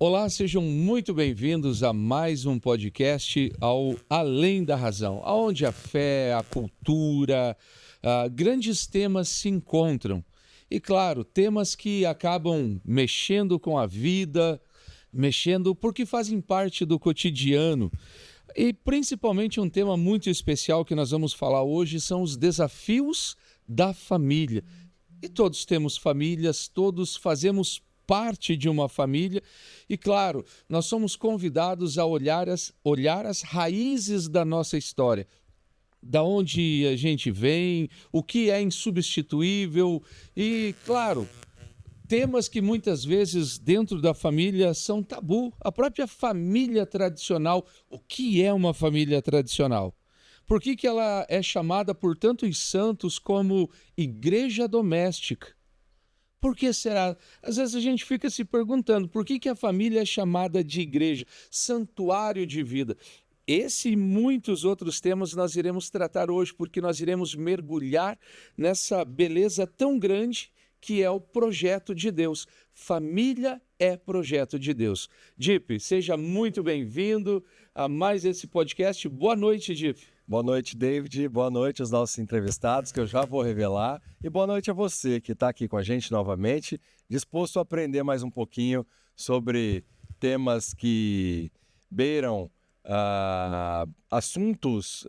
Olá, sejam muito bem-vindos a mais um podcast ao Além da Razão, onde a fé, a cultura, grandes temas se encontram. E claro, temas que acabam mexendo com a vida, mexendo porque fazem parte do cotidiano. E principalmente um tema muito especial que nós vamos falar hoje são os desafios da família. E todos temos famílias, todos fazemos parte de uma família e, claro, nós somos convidados a olhar as raízes da nossa história, da onde a gente vem, o que é insubstituível e, claro, temas que muitas vezes dentro da família são tabu. A própria família tradicional, o que é uma família tradicional? Por que ela é chamada por tantos santos como igreja doméstica? Por que será? Às vezes a gente fica se perguntando por que a família é chamada de igreja, santuário de vida. Esse e muitos outros temas nós iremos tratar hoje, porque nós iremos mergulhar nessa beleza tão grande que é o projeto de Deus. Família é projeto de Deus. Dip, seja muito bem-vindo a mais esse podcast. Boa noite, Dip. Boa noite, David. Boa noite aos nossos entrevistados, que eu já vou revelar. E boa noite a você que está aqui com a gente novamente, disposto a aprender mais um pouquinho sobre temas que beiram assuntos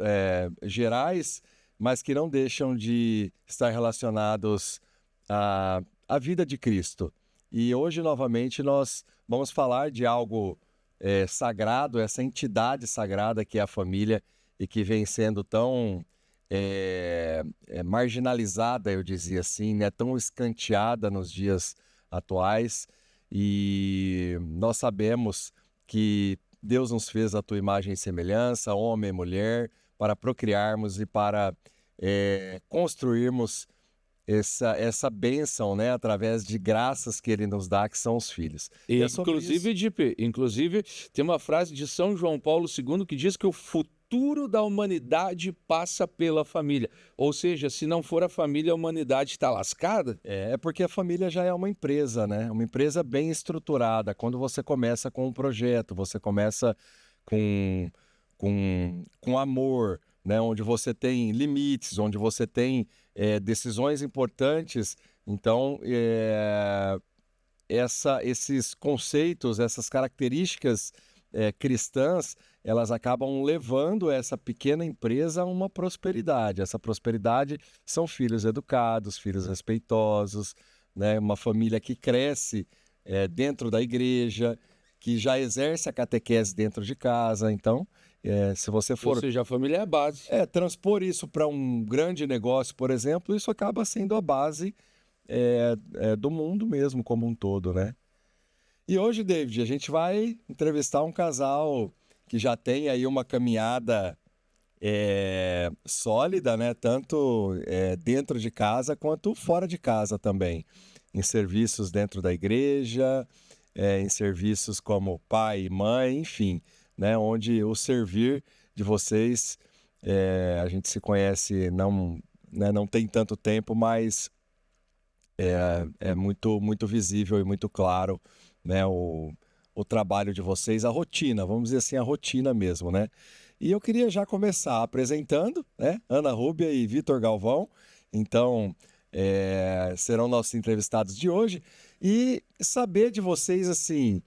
gerais, mas que não deixam de estar relacionados à vida de Cristo. E hoje, novamente, nós vamos falar de algo sagrado, essa entidade sagrada que é a família, e que vem sendo tão marginalizada, eu dizia assim, né? Tão escanteada nos dias atuais. E nós sabemos que Deus nos fez a tua imagem e semelhança, homem e mulher, para procriarmos e para construirmos essa bênção, né? Através de graças que Ele nos dá, que são os filhos. E, inclusive, tem uma frase de São João Paulo II que diz que o futuro da humanidade passa pela família. Ou seja, se não for a família, a humanidade está lascada? É porque a família já é uma empresa, né? Uma empresa bem estruturada. Quando você começa com um projeto, você começa com amor, né? Onde você tem limites, onde você tem decisões importantes. Então, esses conceitos, essas características cristãs, elas acabam levando essa pequena empresa a uma prosperidade. Essa prosperidade são filhos educados, filhos respeitosos, né? Uma família que cresce dentro da igreja, que já exerce a catequese dentro de casa. Então, se você for... Ou seja, a família é a base. transpor isso para um grande negócio, por exemplo, isso acaba sendo a base do mundo mesmo como um todo, né? E hoje, David, a gente vai entrevistar um casal que já tem aí uma caminhada sólida, né? Tanto dentro de casa quanto fora de casa também. Em serviços dentro da igreja, em serviços como pai e mãe, enfim, né? Onde o servir de vocês, a gente se conhece, não tem tanto tempo, mas é muito, muito visível e muito claro, né? O trabalho de vocês, a rotina, vamos dizer assim, a rotina mesmo, né? E eu queria já começar apresentando, né? Ana Rúbia e Vitor Galvão. Então, serão nossos entrevistados de hoje. E saber de vocês, assim,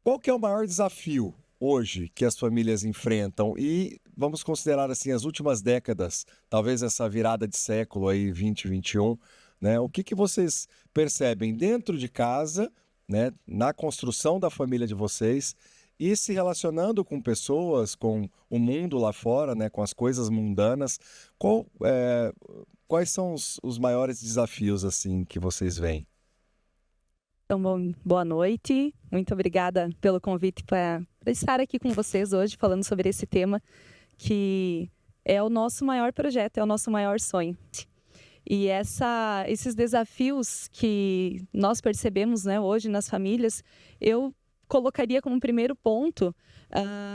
qual que é o maior desafio hoje que as famílias enfrentam? E vamos considerar, assim, as últimas décadas, talvez essa virada de século aí, 2021, né? O que vocês percebem dentro de casa, né, na construção da família de vocês e se relacionando com pessoas, com o mundo lá fora, né, com as coisas mundanas? Quais são os maiores desafios assim que vocês veem? Então, boa noite. Muito obrigada pelo convite para estar aqui com vocês hoje falando sobre esse tema que é o nosso maior projeto, é o nosso maior sonho. E esses desafios que nós percebemos, né, hoje nas famílias, eu colocaria como primeiro ponto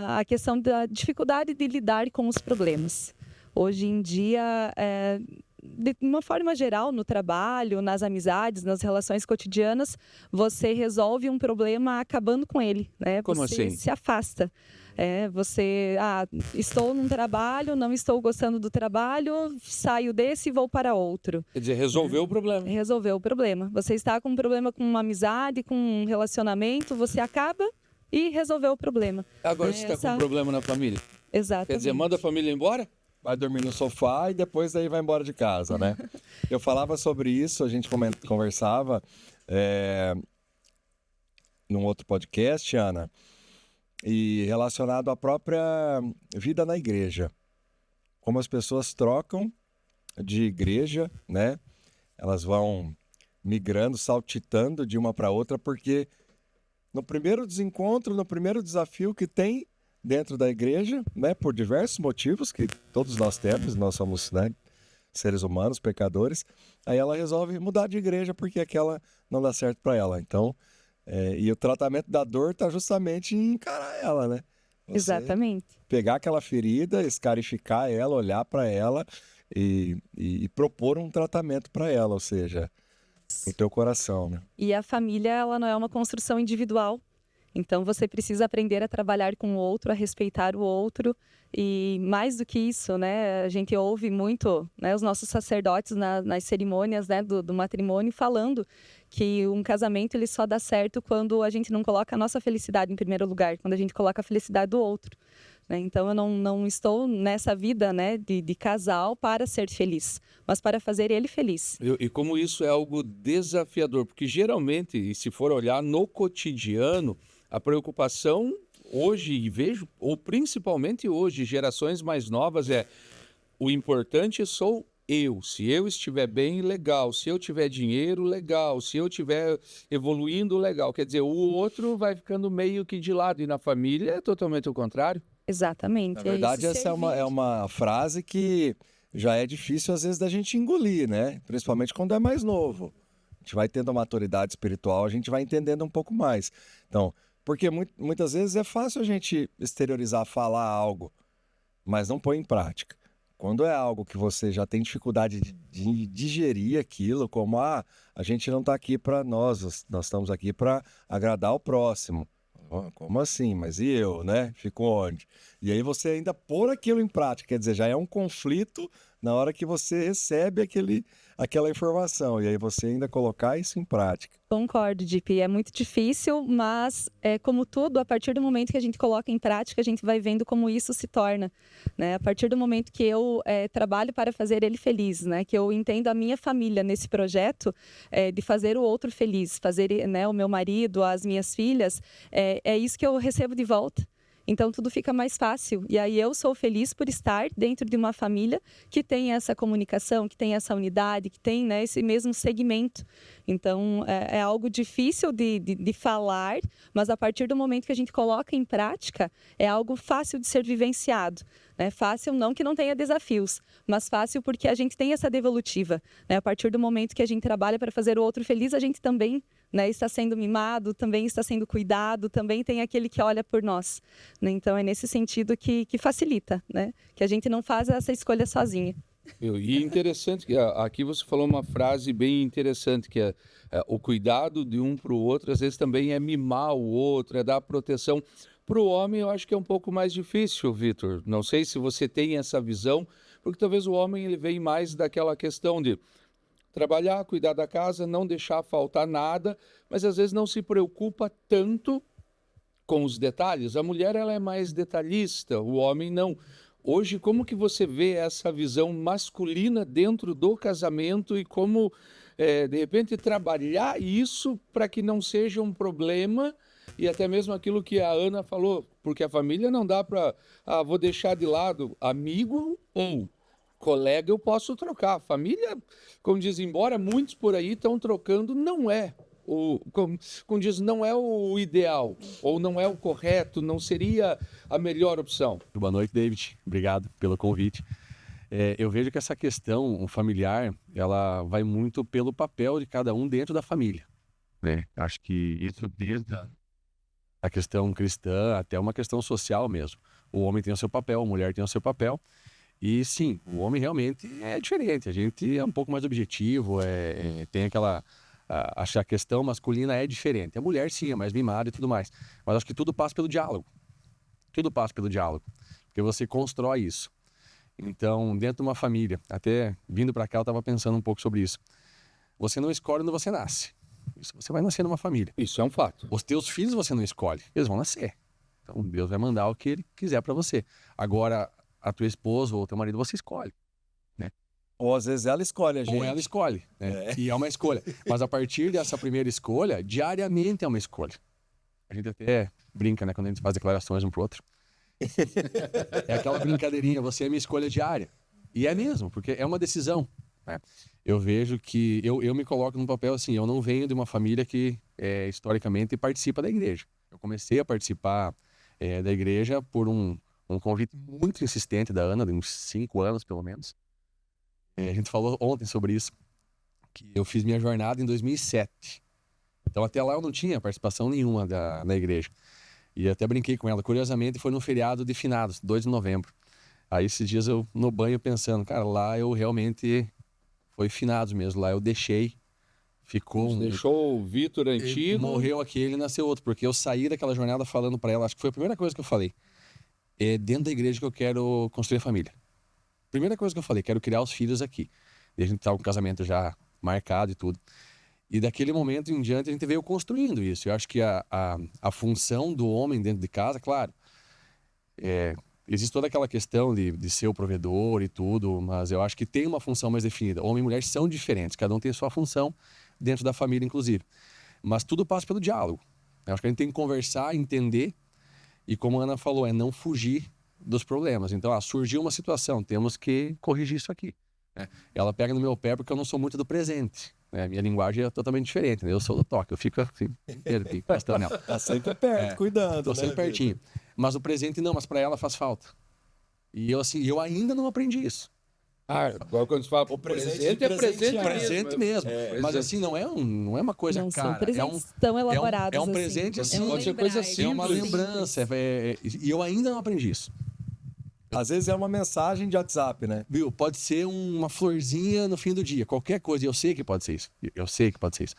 a questão da dificuldade de lidar com os problemas. Hoje em dia, de uma forma geral, no trabalho, nas amizades, nas relações cotidianas, você resolve um problema acabando com ele, né? Como Você assim? se afasta. Estou num trabalho, não estou gostando do trabalho, saio desse e vou para outro. Quer dizer, resolveu o problema. Resolveu o problema. Você está com um problema com uma amizade, com um relacionamento, você acaba e resolveu o problema. Agora você está com um problema na família. Exatamente. Quer dizer, manda a família embora? Vai dormir no sofá e depois aí vai embora de casa, né? Eu falava sobre isso, a gente conversava num outro podcast, Ana, e relacionado à própria vida na igreja. Como as pessoas trocam de igreja, né? Elas vão migrando, saltitando de uma para outra, porque no primeiro desencontro, no primeiro desafio que tem dentro da igreja, né? Por diversos motivos que todos nós temos, nós somos, né, seres humanos, pecadores, aí ela resolve mudar de igreja porque aquela não dá certo para ela. Então, e o tratamento da dor está justamente em encarar ela, né? Você Exatamente. pegar aquela ferida, escarificar ela, olhar para ela e propor um tratamento para ela, ou seja, no teu coração, né? E a família, ela não é uma construção individual. Então, você precisa aprender a trabalhar com o outro, a respeitar o outro. E mais do que isso, né, a gente ouve muito, né, os nossos sacerdotes nas cerimônias, né, do matrimônio falando que um casamento ele só dá certo quando a gente não coloca a nossa felicidade em primeiro lugar, quando a gente coloca a felicidade do outro. Né? Então, eu não estou nessa vida, né, de casal para ser feliz, mas para fazer ele feliz. E como isso é algo desafiador, porque geralmente, e se for olhar no cotidiano, a preocupação hoje, e vejo, ou principalmente hoje, gerações mais novas, o importante sou eu. Se eu estiver bem, legal. Se eu tiver dinheiro, legal. Se eu estiver evoluindo, legal. Quer dizer, o outro vai ficando meio que de lado. E na família é totalmente o contrário. Exatamente. Na verdade, essa é uma frase que já é difícil, às vezes, da gente engolir, né? Principalmente quando é mais novo. A gente vai tendo a maturidade espiritual, a gente vai entendendo um pouco mais. Então, porque muitas vezes é fácil a gente exteriorizar, falar algo, mas não põe em prática. Quando é algo que você já tem dificuldade de digerir aquilo, como a gente não está aqui para nós estamos aqui para agradar o próximo. Como assim? Mas e eu, né? Fico onde? E aí você ainda pôr aquilo em prática, quer dizer, já é um conflito na hora que você recebe aquela informação, e aí você ainda colocar isso em prática. Concordo, Dipe. É muito difícil, mas como tudo, a partir do momento que a gente coloca em prática, a gente vai vendo como isso se torna. Né? A partir do momento que eu trabalho para fazer ele feliz, né? Que eu entendo a minha família nesse projeto de fazer o outro feliz, fazer, né, o meu marido, as minhas filhas, é isso que eu recebo de volta. Então, tudo fica mais fácil. E aí eu sou feliz por estar dentro de uma família que tem essa comunicação, que tem essa unidade, que tem, né, esse mesmo segmento. Então, é algo difícil de falar, mas a partir do momento que a gente coloca em prática, é algo fácil de ser vivenciado. Né? Fácil não que não tenha desafios, mas fácil porque a gente tem essa devolutiva. Né? A partir do momento que a gente trabalha para fazer o outro feliz, a gente também, né, está sendo mimado, também está sendo cuidado, também tem aquele que olha por nós. Né? Então, é nesse sentido que facilita, né? Que a gente não faz essa escolha sozinha. E interessante que aqui você falou uma frase bem interessante, que é o cuidado de um para o outro, às vezes também é mimar o outro, é dar proteção. Para o homem, eu acho que é um pouco mais difícil, Vitor. Não sei se você tem essa visão, porque talvez o homem ele vem mais daquela questão de trabalhar, cuidar da casa, não deixar faltar nada, mas às vezes não se preocupa tanto com os detalhes. A mulher ela é mais detalhista, o homem não. Hoje, como que você vê essa visão masculina dentro do casamento e como, de repente, trabalhar isso para que não seja um problema e até mesmo aquilo que a Ana falou, porque a família não dá para, vou deixar de lado amigo ou colega eu posso trocar. Família, como diz, embora muitos por aí estão trocando, não é como diz, não é o ideal, ou não é o correto, não seria a melhor opção. Boa noite, David. Obrigado pelo convite. Eu vejo que essa questão familiar, ela vai muito pelo papel de cada um dentro da família. Né? Acho que isso desde a questão cristã até uma questão social mesmo. O homem tem o seu papel, a mulher tem o seu papel. E sim, o homem realmente é diferente. A gente é um pouco mais objetivo, tem aquela... Acho que a questão masculina é diferente. A mulher, sim, é mais mimada e tudo mais. Mas acho que tudo passa pelo diálogo. Tudo passa pelo diálogo. Porque você constrói isso. Então, dentro de uma família, até vindo para cá, eu estava pensando um pouco sobre isso. Você não escolhe onde você nasce. Isso, você vai nascer numa família. Isso é um fato. Os teus filhos você não escolhe. Eles vão nascer. Então, Deus vai mandar o que Ele quiser para você. Agora, a tua esposa ou o teu marido, você escolhe. Ou às vezes ela escolhe a gente. Ou ela escolhe, né? E é uma escolha. Mas a partir dessa primeira escolha, diariamente é uma escolha. A gente até brinca, né? Quando a gente faz declarações um pro outro. É aquela brincadeirinha, você é minha escolha diária. E é mesmo, porque é uma decisão, né? Eu vejo que... Eu me coloco num papel assim, eu não venho de uma família que, historicamente, participa da igreja. Eu comecei a participar da igreja por um convite muito insistente da Ana, de uns 5 anos, pelo menos. A gente falou ontem sobre isso, que eu fiz minha jornada em 2007. Então, até lá eu não tinha participação nenhuma na igreja. E até brinquei com ela. Curiosamente, foi no feriado de finados, 2 de novembro. Aí, esses dias, eu no banho pensando, cara, lá eu realmente... Foi finados mesmo. Lá eu deixei, ficou... Deixou o Vitor antigo... Morreu aquele e nasceu outro. Porque eu saí daquela jornada falando para ela, acho que foi a primeira coisa que eu falei. É dentro da igreja que eu quero construir a família. Primeira coisa que eu falei, quero criar os filhos aqui. E a gente tá com o casamento já marcado e tudo. E daquele momento em diante a gente veio construindo isso. Eu acho que a função do homem dentro de casa, claro, existe toda aquela questão de ser o provedor e tudo, mas eu acho que tem uma função mais definida. Homem e mulher são diferentes, cada um tem a sua função dentro da família, inclusive. Mas tudo passa pelo diálogo. Eu acho que a gente tem que conversar, entender, e como a Ana falou, não fugir dos problemas. Então, surgiu uma situação, temos que corrigir isso aqui, né? Ela pega no meu pé porque eu não sou muito do presente, né? Minha linguagem é totalmente diferente, né? Eu sou do toque, eu fico assim, inteiro aqui, encostando nela. Tá sempre perto, cuidando, Tô sempre pertinho. Mas o presente não, mas para ela faz falta. E eu ainda não aprendi isso. Agora quando você fala o presente é presente Presente mesmo. Mas assim, não é uma coisa Não cara. são presentes tão elaborados é um presente assim. Pode ser coisa simples. É uma lembrança. E eu ainda não aprendi isso. Às vezes é uma mensagem de WhatsApp, né? Viu? Pode ser uma florzinha no fim do dia, qualquer coisa. Eu sei que pode ser isso. Eu sei que pode ser isso.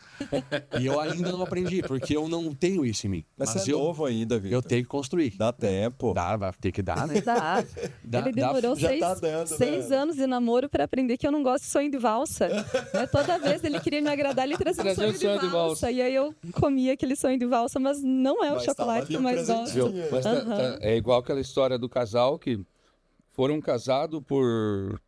E eu ainda não aprendi, porque eu não tenho isso em mim. Mas você é novo ainda, Vitor. Eu tenho que construir. Dá tempo. Vai ter que dar, né? Ele demorou seis anos de namoro para aprender que eu não gosto de sonho de valsa. Toda vez ele queria me agradar, ele trazia um sonho de valsa. E aí eu comia aquele sonho de valsa, mas não é o chocolate que eu mais gosto. Mas é igual aquela história do casal que foram casados por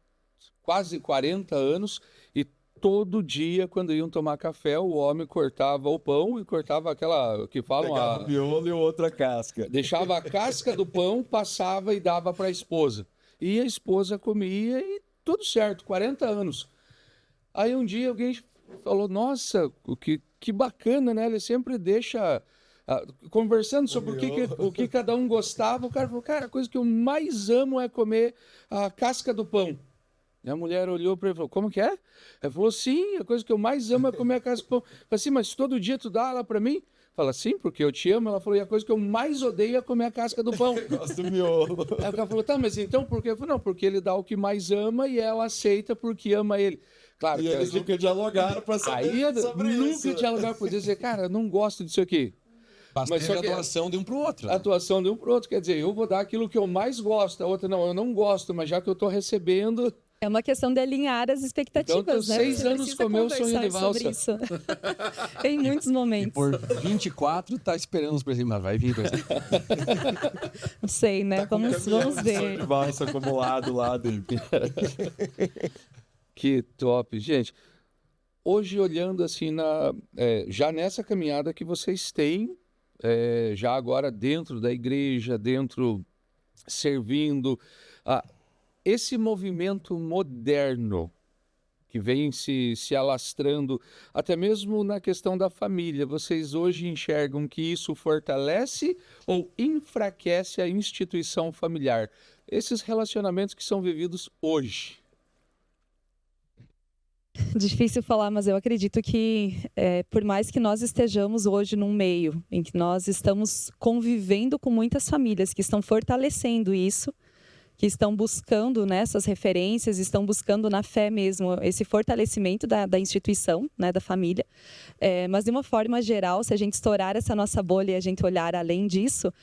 quase 40 anos e todo dia, quando iam tomar café, o homem cortava o pão e cortava aquela que falam Pegava o miolo e outra casca. Deixava a casca do pão, passava e dava para a esposa. E a esposa comia e tudo certo, 40 anos. Aí um dia alguém falou, nossa, que bacana, né? Ele sempre deixa... conversando sobre o que cada um gostava, o cara falou, cara, a coisa que eu mais amo é comer a casca do pão. E a mulher olhou para ele e falou, como que é? Ele falou, sim, a coisa que eu mais amo é comer a casca do pão. Eu falei assim, mas todo dia tu dá ela para mim? Fala, sim, porque eu te amo. Ela falou, e a coisa que eu mais odeio é comer a casca do pão. Gosto do miolo. Aí o cara falou, tá, mas então por quê? Eu falei, não, porque ele dá o que mais ama e ela aceita porque ama ele. Claro, e eles nunca dialogaram para saber sobre isso. Nunca dialogaram para dizer, cara, eu não gosto disso aqui. Mas só a atuação de um pro outro. Né? A atuação de um pro outro. Quer dizer, eu vou dar aquilo que eu mais gosto. A outra, não, eu não gosto, mas já que eu tô recebendo... É uma questão de alinhar as expectativas, então, né? 6 anos comeu o sonho de valsa. Em muitos momentos. E por 24 tá esperando os presentes, mas vai vir presente. Não sei, né? Tá vamos ver. Sonho de valsa acumulado lá dele. Que top. Gente, hoje olhando assim, já nessa caminhada que vocês têm, já agora dentro da igreja, dentro servindo, esse movimento moderno que vem se alastrando, até mesmo na questão da família, vocês hoje enxergam que isso fortalece ou enfraquece a instituição familiar? Esses relacionamentos que são vividos hoje. Difícil falar, mas eu acredito que por mais que nós estejamos hoje num meio em que nós estamos convivendo com muitas famílias que estão fortalecendo isso, que estão buscando nessas referências, estão buscando na fé mesmo esse fortalecimento da instituição, né, da família. Mas de uma forma geral, se a gente estourar essa nossa bolha e a gente olhar além disso,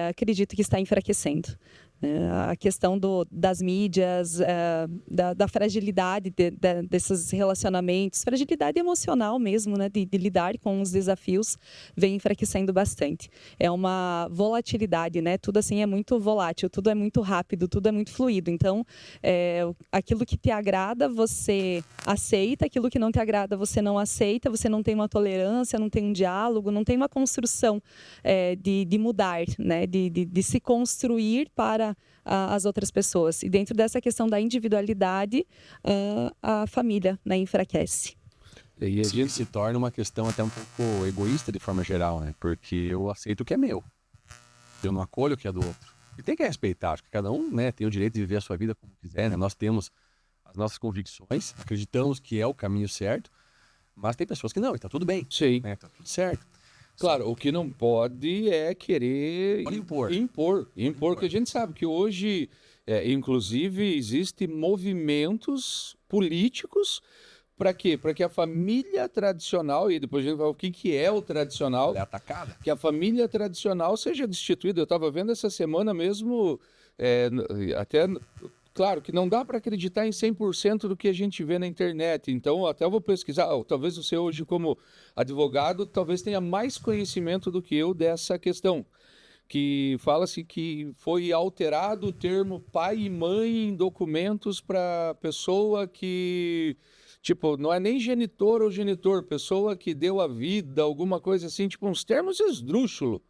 acredito que está enfraquecendo. A questão das mídias, da fragilidade desses relacionamentos, fragilidade emocional mesmo, né, de lidar com os desafios, vem enfraquecendo bastante. É uma volatilidade, né? Tudo assim é muito volátil, tudo é muito rápido, tudo é muito fluido. Então, aquilo que te agrada, você aceita, aquilo que não te agrada, você não aceita, você não tem uma tolerância, não tem um diálogo, não tem uma construção de mudar, né? De se construir para as outras pessoas. E dentro dessa questão da individualidade, a família, né, enfraquece. E a gente se torna uma questão até um pouco egoísta de forma geral, né? Porque eu aceito o que é meu. Eu não acolho o que é do outro. E tem que respeitar. Acho que cada um, né, tem o direito de viver a sua vida como quiser, né? Nós temos as nossas convicções, acreditamos que é o caminho certo, mas tem pessoas que não, e tá tudo bem. Sim. Né? Tá tudo certo. Claro, o que não pode é querer impor, porque a gente sabe que hoje, inclusive, existem movimentos políticos para quê? Para que a família tradicional, e depois a gente vai ver o que é o tradicional, É atacada. que a família tradicional seja destituída. Eu estava vendo essa semana mesmo, até... Claro que não dá para acreditar em 100% do que a gente vê na internet, então até eu vou pesquisar, talvez você hoje como advogado, talvez tenha mais conhecimento do que eu dessa questão, que fala-se que foi alterado o termo pai e mãe em documentos para pessoa que, tipo, não é nem genitor ou genitor, pessoa que deu a vida, alguma coisa assim, tipo uns termos esdrúxulos.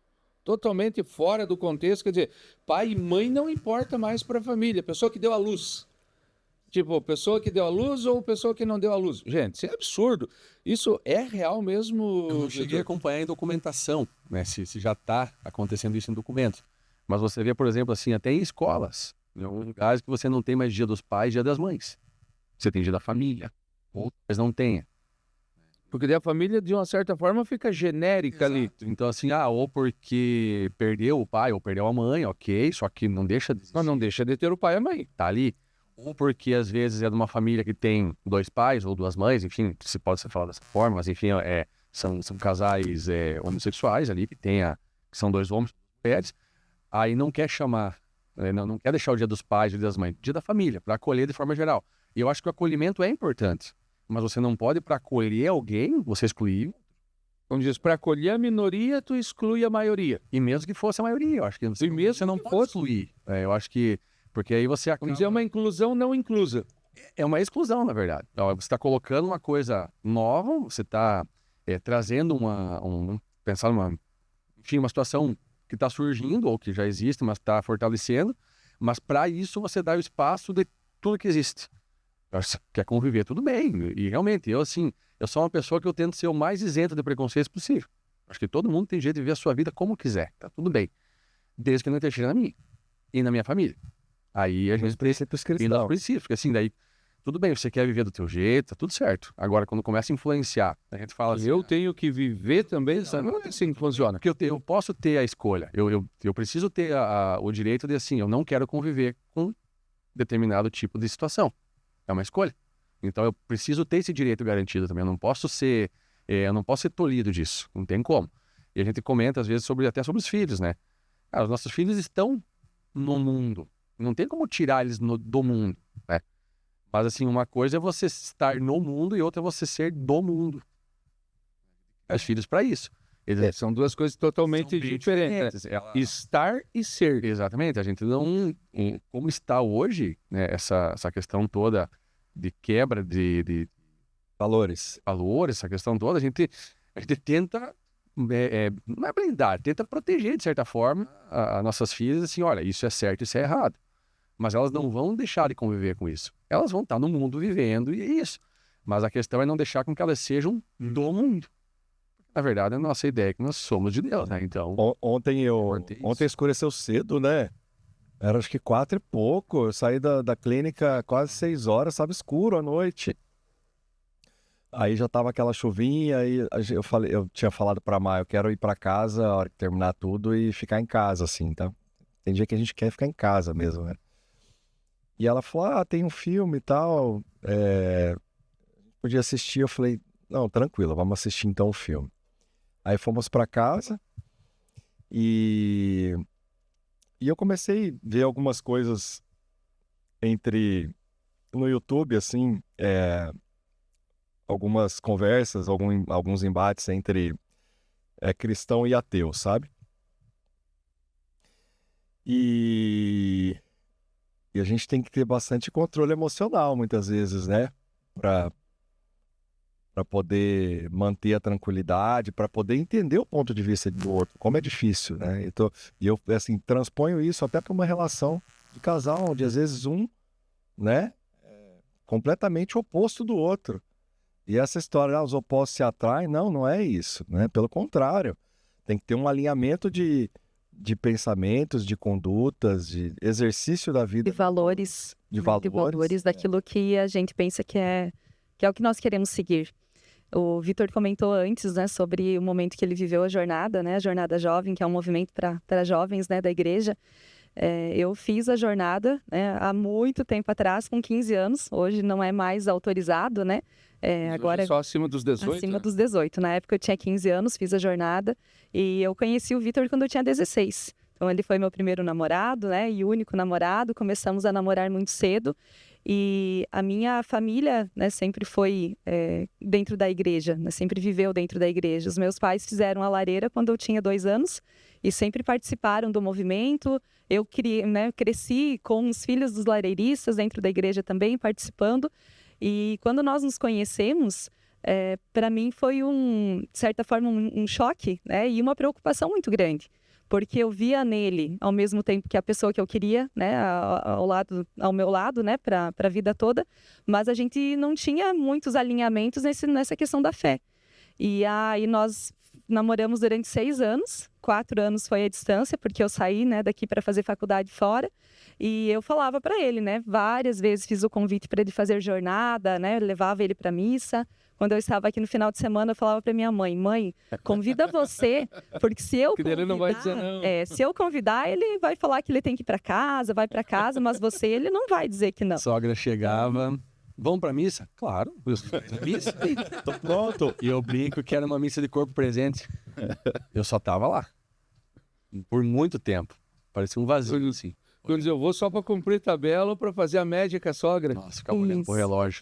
Totalmente fora do contexto, quer dizer, pai e mãe não importa mais para a família, pessoa que deu a luz. Tipo, pessoa que deu a luz ou pessoa que não deu a luz. Gente, isso é absurdo. Isso é real mesmo? Eu não cheguei a acompanhar em documentação, né? Se já está acontecendo isso em documentos. Mas você vê, por exemplo, assim, até em escolas, em alguns lugares que você não tem mais dia dos pais, dia das mães. Você tem dia da família, ou talvez não tenha. Porque daí a família, de uma certa forma, fica genérica ali. Então, assim, ou porque perdeu o pai ou perdeu a mãe, ok, só que não deixa de existir. Mas não deixa de ter o pai e a mãe. Tá ali. Ou porque, às vezes, é de uma família que tem 2 pais ou 2 mães, enfim, se pode ser falado dessa forma, mas, enfim, são casais homossexuais ali, que são 2 homens, 2 mulheres, aí não quer chamar, não quer deixar o dia dos pais e o dia das mães, dia da família, para acolher de forma geral. E eu acho que o acolhimento é importante. Mas você não pode, para acolher alguém, você excluir. Como diz, para acolher a minoria, tu exclui a maioria. E mesmo que fosse a maioria, eu acho que você não pode excluir. Eu acho que, porque aí você acaba... Vamos dizer, uma inclusão não inclusa. É uma exclusão, na verdade. Você está colocando uma coisa nova, você está trazendo pensar enfim, uma situação que está surgindo, ou que já existe, mas está fortalecendo, mas para isso você dá o espaço de tudo que existe. Quer conviver, tudo bem. E realmente, eu sou uma pessoa que eu tento ser o mais isento de preconceitos possível. Acho que todo mundo tem jeito de viver a sua vida como quiser, tá tudo bem. Desde que não interfira na minha e na minha família. Aí a gente precisa dos princípios, porque assim, daí, tudo bem, você quer viver do teu jeito, tá tudo certo. Agora, quando começa a influenciar, a gente fala assim... Eu tenho que viver também, não é assim que funciona. Porque eu posso ter a escolha, eu preciso ter o direito de, assim, eu não quero conviver com determinado tipo de situação. É uma escolha. Então eu preciso ter esse direito garantido também. Eu não posso ser tolhido disso. Não tem como. E a gente comenta, às vezes, até sobre os filhos, né? Cara, os nossos filhos estão no mundo. Não tem como tirar eles do mundo, né? Mas, assim, uma coisa é você estar no mundo e outra é você ser do mundo. Os filhos para isso. São duas coisas totalmente diferentes. Estar e ser. Exatamente. A gente não... Como está hoje, né, essa questão toda de quebra de valores, essa questão toda, a gente tenta... não é blindar, tenta proteger, de certa forma, as nossas filhas, assim, olha, isso é certo, isso é errado. Mas elas não vão deixar de conviver com isso. Elas vão estar no mundo vivendo e é isso. Mas a questão é não deixar com que elas sejam do mundo. Na verdade, a nossa ideia é que nós somos de Deus, né? Então... Ontem escureceu cedo, né? Era acho que 4 e pouco. Eu saí da clínica quase 6 horas, estava escuro à noite. Aí já tava aquela chuvinha, aí eu tinha falado pra Maia, eu quero ir pra casa a hora que terminar tudo e ficar em casa, assim, tá? Tem dia que a gente quer ficar em casa mesmo, né? E ela falou, tem um filme e tal, podia assistir. Eu falei, não, tranquilo, vamos assistir então o filme. Aí fomos para casa e eu comecei a ver algumas coisas no YouTube, assim, algumas conversas, alguns embates entre cristão e ateu, sabe? E a gente tem que ter bastante controle emocional, muitas vezes, né? Para poder manter a tranquilidade, para poder entender o ponto de vista do outro, como é difícil, né? Então, eu, assim, transponho isso até para uma relação de casal, onde às vezes né, completamente oposto do outro. E essa história, os opostos se atraem, não é isso, né? Pelo contrário, tem que ter um alinhamento de pensamentos, de condutas, de exercício da vida. De valores. De De valores daquilo que a gente pensa que é o que nós queremos seguir. O Vitor comentou antes, né, sobre o momento que ele viveu a jornada, né, a Jornada Jovem, que é um movimento para jovens, né, da igreja. Eu fiz a jornada, né, há muito tempo atrás, com 15 anos. Hoje não é mais autorizado, né? Agora só acima dos 18? Acima né? dos 18. Na época eu tinha 15 anos, fiz a jornada. E eu conheci o Vitor quando eu tinha 16. Então ele foi meu primeiro namorado, né? E único namorado. Começamos a namorar muito cedo. E a minha família, né, sempre foi dentro da igreja, né, sempre viveu dentro da igreja. Os meus pais fizeram a lareira quando eu tinha 2 anos e sempre participaram do movimento. Eu cresci com os filhos dos lareiristas dentro da igreja também, participando. E quando nós nos conhecemos, para mim foi de certa forma, um choque, né, e uma preocupação muito grande. Porque eu via nele, ao mesmo tempo que a pessoa que eu queria, né, ao meu lado, né, para a vida toda, mas a gente não tinha muitos alinhamentos nessa questão da fé. E aí nós namoramos durante 6 anos, 4 anos foi a distância, porque eu saí, né, daqui para fazer faculdade fora, e eu falava para ele, né, várias vezes fiz o convite para ele fazer jornada, né, levava ele para missa. Quando eu estava aqui no final de semana, eu falava para minha mãe, convida você, porque se eu convidar, ele não vai dizer não. Se eu convidar, ele vai falar que ele tem que ir para casa, vai para casa, mas você, ele não vai dizer que não. A sogra chegava, vamos pra missa? Claro, missa, tô pronto. E eu brinco que era uma missa de corpo presente. Eu só tava lá, por muito tempo, parecia um vazio, assim. Quando eu vou só para cumprir tabela ou para fazer a média com a sogra. Nossa, ficava olhando pro relógio.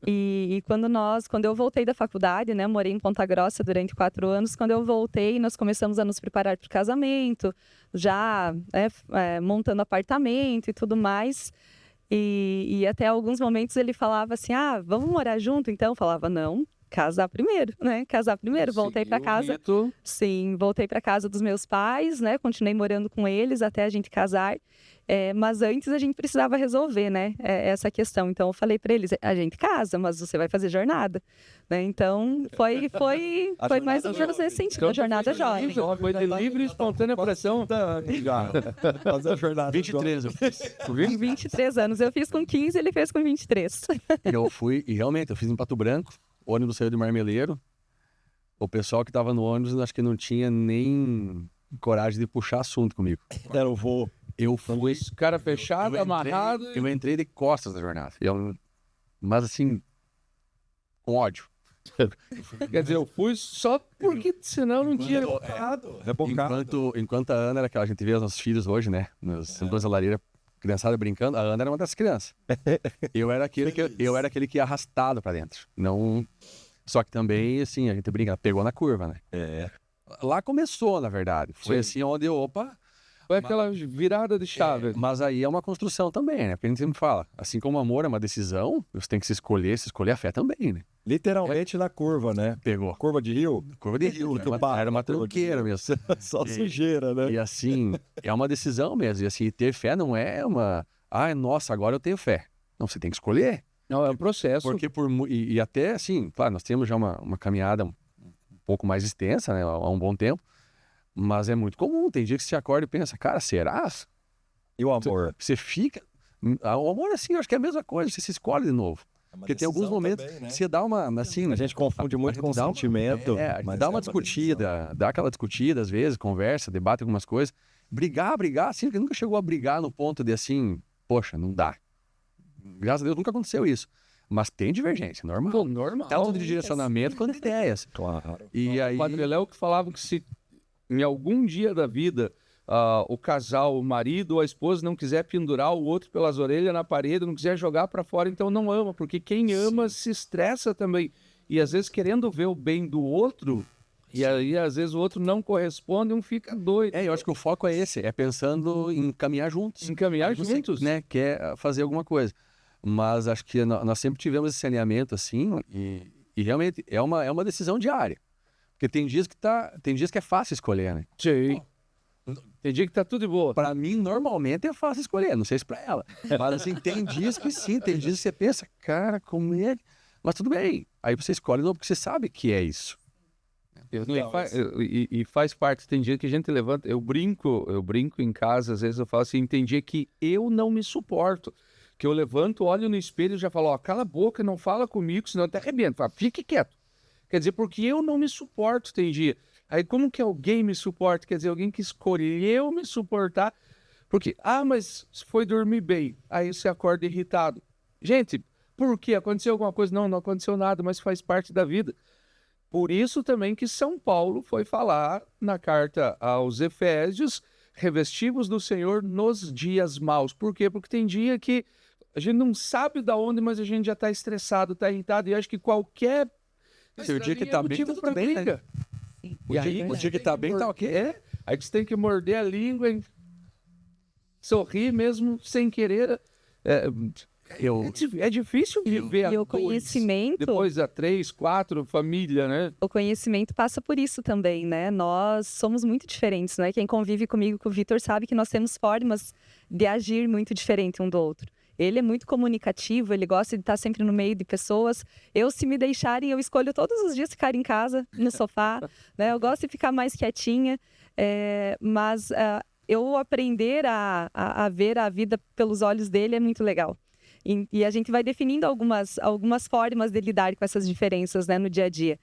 E quando eu voltei da faculdade, né, morei em Ponta Grossa durante 4 anos, quando eu voltei, nós começamos a nos preparar para o casamento, já montando apartamento e tudo mais. E até alguns momentos ele falava assim, vamos morar junto então? Eu falava, não, casar primeiro, né? Casar primeiro. Voltei para casa. Sim, voltei para casa dos meus pais, né? Continuei morando com eles até a gente casar. Mas antes a gente precisava resolver, né? Essa questão. Então eu falei para eles, a gente casa, mas você vai fazer jornada, né? Então foi mais ou menos nesse sentido, a jornada jovem. Foi de livre e espontânea pressão. Fazer a jornada. 23 eu fiz. 23 anos. Eu fiz com 15, ele fez com 23. Eu fui, e realmente, eu fiz em Pato Branco. O ônibus saiu de Marmeleiro. O pessoal que tava no ônibus, acho que não tinha nem coragem de puxar assunto comigo. Era o voo. Eu fui... Cara fechado, amarrado. Eu entrei de costas na jornada. Mas assim, com ódio. Quer dizer, eu fui só porque senão não tinha... Enquanto a Ana era aquela, a gente vê os nossos filhos hoje, né? Nos centros da lareira, criançada brincando, a Ana era uma das crianças. Eu era aquele que ia arrastado pra dentro. Não... Só que também, assim, a gente brinca, pegou na curva, né? Lá começou, na verdade. Foi assim onde Foi aquela virada de chave. Mas aí é uma construção também, né? Porque a gente sempre fala, assim como o amor é uma decisão, você tem que se escolher a fé também, né? Literalmente na curva, né? Pegou. Curva de rio? Curva de rio, era uma tranqueira mesmo. Só sujeira, né? E assim, é uma decisão mesmo. E assim, ter fé não é uma... nossa, agora eu tenho fé. Não, você tem que escolher. Não, é um processo. Porque e até assim, claro, nós temos já uma caminhada um pouco mais extensa, né? Há um bom tempo. Mas é muito comum. Tem dia que você acorda e pensa, cara, será? E o amor? Você fica... O amor, assim, eu acho que é a mesma coisa. Você se escolhe de novo. Porque tem alguns momentos também, né? Que você dá uma... Assim, a gente confunde muito com sentimento. Dá uma discutida, dá aquela discutida às vezes, conversa, debate algumas coisas. Brigar, assim, porque nunca chegou a brigar no ponto de assim, poxa, não dá. Graças a Deus nunca aconteceu isso. Mas tem divergência, normal. Pô, normal. Tanto de direcionamento quanto de ideias. Claro. E aí... O Padre Léo que falava que se em algum dia da vida o casal, o marido ou a esposa não quiser pendurar o outro pelas orelhas na parede, não quiser jogar para fora, então não ama, porque quem ama se estressa também. E às vezes querendo ver o bem do outro, e aí às vezes o outro não corresponde, um fica doido. eu acho que o foco é esse, é pensando em caminhar juntos. Em caminhar Você, juntos. né, quer fazer alguma coisa. Mas acho que nós sempre tivemos esse alinhamento assim, e realmente é uma decisão diária. Porque tem dias que é fácil escolher, né? Sim. Tem dia que tá tudo de boa. Para mim, normalmente é fácil escolher, não sei se para ela. Mas assim, tem dias que sim, tem dias que você pensa, cara, como é? Mas tudo bem. Aí você escolhe novo porque você sabe que é isso. E faz parte, tem dia que a gente levanta, eu brinco em casa, às vezes eu falo assim, tem dia que eu não me suporto, que eu levanto, olho no espelho e já falo, ó, cala a boca, não fala comigo, senão eu até arrebento, falo, fique quieto. Quer dizer, porque eu não me suporto, tem dia. Aí como que alguém me suporta? Quer dizer, alguém que escolheu me suportar, porque, mas foi dormir bem, aí você acorda irritado. Gente, por quê? Aconteceu alguma coisa? Não aconteceu nada, mas faz parte da vida. Por isso também que São Paulo foi falar na carta aos Efésios, revestivos do Senhor nos dias maus. Por quê? Porque tem dia que a gente não sabe de onde, mas a gente já está estressado, está irritado, e acho que qualquer... O dia que tá bem, tá tudo bem, né? O dia que tá bem, tá ok. Aí você tem que morder a língua e sorrir mesmo sem querer. É difícil viver E o conhecimento... Depois a 3, 4, família, né? O conhecimento passa por isso também, né? Nós somos muito diferentes, né? Quem convive comigo, com o Vitor, sabe que nós temos formas de agir muito diferente um do outro. Ele é muito comunicativo, ele gosta de estar sempre no meio de pessoas. Eu, se me deixarem, eu escolho todos os dias ficar em casa, no sofá, né? Eu gosto de ficar mais quietinha, mas eu aprender a ver a vida pelos olhos dele é muito legal. E a gente vai definindo algumas formas de lidar com essas diferenças, né, no dia a dia.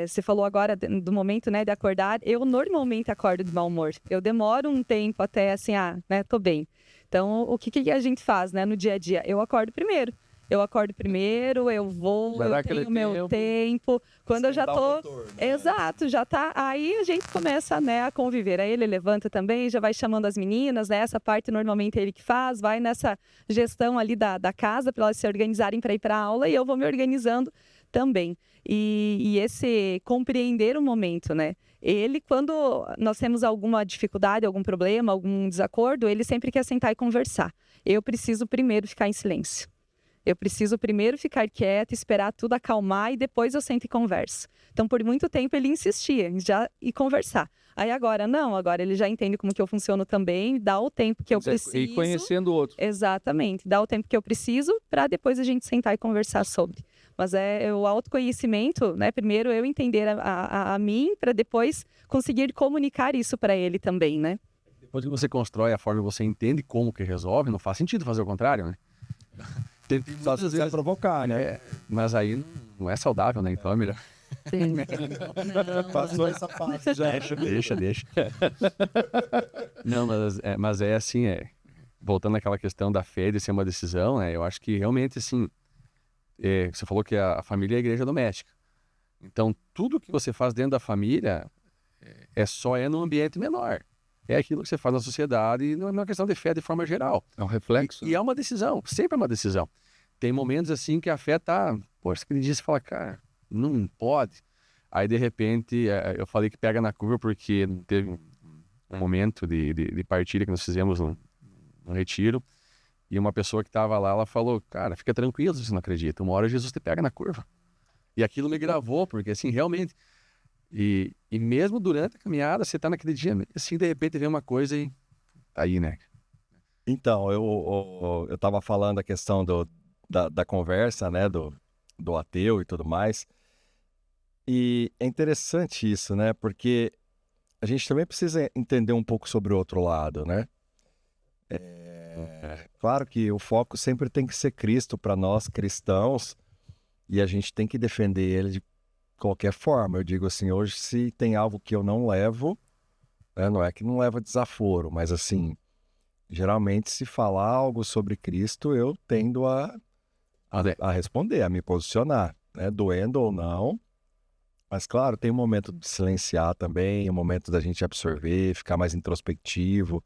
Você falou agora do momento, né, de acordar. Eu normalmente acordo de mau humor. Eu demoro um tempo até assim, né, tô bem. Então, o que a gente faz, né, no dia a dia? Eu acordo primeiro, eu vou, eu tenho meu tempo. Quando eu já tô... Motor, né? Exato, já tá... Aí a gente começa, né, a conviver. Aí ele levanta também, já vai chamando as meninas, né? Essa parte normalmente é ele que faz, vai nessa gestão ali da casa para elas se organizarem para ir para aula e eu vou me organizando também. E esse compreender o momento, né? Ele, quando nós temos alguma dificuldade, algum problema, algum desacordo, ele sempre quer sentar e conversar. Eu preciso primeiro ficar em silêncio. Eu preciso primeiro ficar quieta, esperar tudo acalmar e depois eu sento e converso. Então, por muito tempo, ele insistia em já ir conversar. Aí agora ele já entende como que eu funciono também, dá o tempo que eu preciso. E conhecendo o outro. Exatamente, dá o tempo que eu preciso para depois a gente sentar e conversar sobre. Mas o autoconhecimento, né? Primeiro eu entender a mim para depois conseguir comunicar isso para ele também, né? Depois que você constrói a forma e você entende como que resolve, não faz sentido fazer o contrário, né? Só se quiser provocar, né? Mas aí não é saudável, né? Então é melhor. Passou essa parte já. Deixa. Não, mas é assim, voltando àquela questão da fé de ser uma decisão, né? Eu acho que realmente, assim, você falou que a família é a igreja doméstica. Então, tudo que você faz dentro da família só num ambiente menor. É aquilo que você faz na sociedade e não é uma questão de fé de forma geral. É um reflexo. E é uma decisão, sempre é uma decisão. Tem momentos assim que a fé tá... Poxa, aquele dia você fala, cara, não pode. Aí, de repente, eu falei que pega na curva porque teve um momento de partilha que nós fizemos no retiro. E uma pessoa que estava lá, ela falou, cara, fica tranquilo se você não acredita. Uma hora Jesus te pega na curva. E aquilo me gravou, porque assim, realmente... E mesmo durante a caminhada, você tá naquele dia, assim, de repente vem uma coisa e... Aí, né? Então, eu tava falando a questão da conversa, né, do ateu e tudo mais. E é interessante isso, né? Porque a gente também precisa entender um pouco sobre o outro lado, né? Claro que o foco sempre tem que ser Cristo para nós cristãos e a gente tem que defender ele de qualquer forma. Eu digo assim, hoje se tem algo que eu não levo, né, não é que não leva desaforo, mas assim, geralmente se falar algo sobre Cristo, eu tendo a responder, a me posicionar, né? Doendo ou não. Mas claro, tem um momento de silenciar também, um momento da gente absorver, ficar mais introspectivo,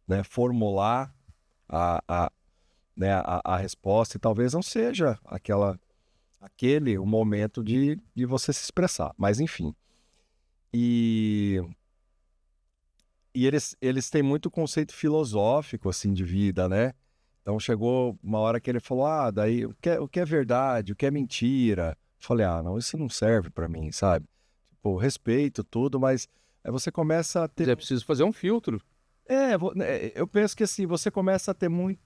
né? Formular né, a resposta, e talvez não seja o momento de você se expressar, mas enfim. E eles têm muito conceito filosófico, assim, de vida, né? Então chegou uma hora que ele falou, daí o que é verdade, o que é mentira? Falei, não, isso não serve pra mim, sabe? Tipo, respeito tudo, mas aí você começa a ter... É preciso fazer um filtro. Eu penso que assim, você começa a ter muita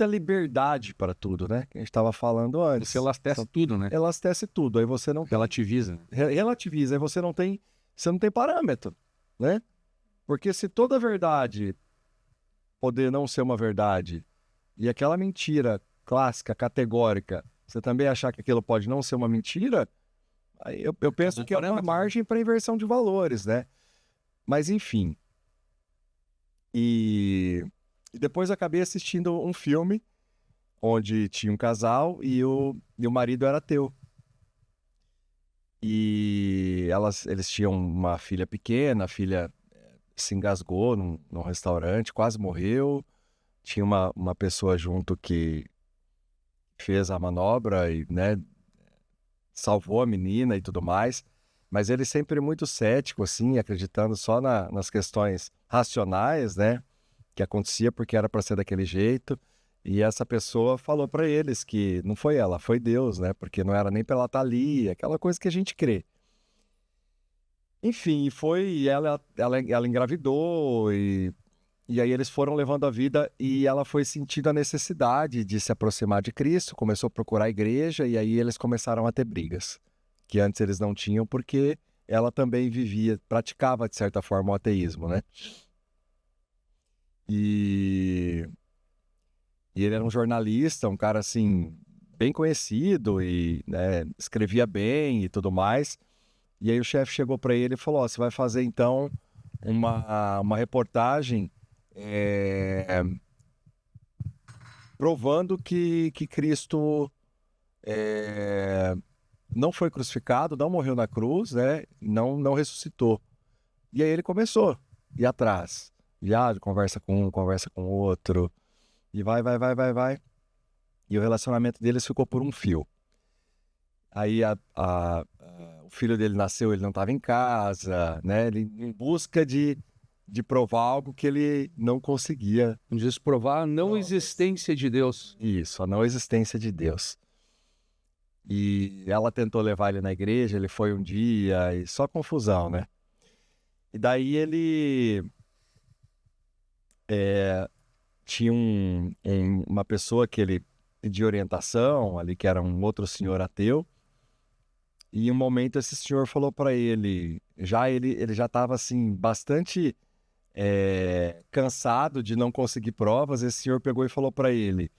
liberdade para tudo, né? Que a gente estava falando antes. Você elastece tudo, né? Elastece tudo, aí você não... Relativiza. Relativiza, aí você não tem parâmetro, né? Porque se toda verdade poder não ser uma verdade, e aquela mentira clássica, categórica, você também achar que aquilo pode não ser uma mentira, aí eu penso que é uma margem para inversão de valores, né? Mas enfim. E depois acabei assistindo um filme onde tinha um casal e o marido era ateu. E eles tinham uma filha pequena, a filha se engasgou num restaurante, quase morreu. Tinha uma pessoa junto que fez a manobra e, né, salvou a menina e tudo mais. Mas ele sempre muito cético, assim, acreditando só nas questões racionais, né? Que acontecia porque era para ser daquele jeito. E essa pessoa falou para eles que não foi ela, foi Deus, né? Porque não era nem pra ela estar ali, aquela coisa que a gente crê. Enfim, ela engravidou e aí eles foram levando a vida e ela foi sentindo a necessidade de se aproximar de Cristo, começou a procurar a igreja e aí eles começaram a ter brigas, que antes eles não tinham porque ela também praticava de certa forma o ateísmo, né? E ele era um jornalista, um cara assim, bem conhecido e, né, escrevia bem e tudo mais. E aí o chefe chegou para ele e falou, você vai fazer então uma reportagem provando que Cristo não foi crucificado, não morreu na cruz, né? Não ressuscitou. E aí ele começou a ir atrás. Viagem, conversa com um, conversa com o outro. E vai. E o relacionamento deles ficou por um fio. Aí o filho dele nasceu, ele não estava em casa, né? Ele em busca de provar algo que ele não conseguia. De provar a não existência de Deus. Isso, a não existência de Deus. E ela tentou levar ele na igreja, ele foi um dia, e só confusão, né? E daí ele tinha uma pessoa que ele pediu orientação ali, que era um outro senhor ateu. E em um momento esse senhor falou para ele, ele já estava assim, bastante cansado de não conseguir provas. Esse senhor pegou e falou para ele,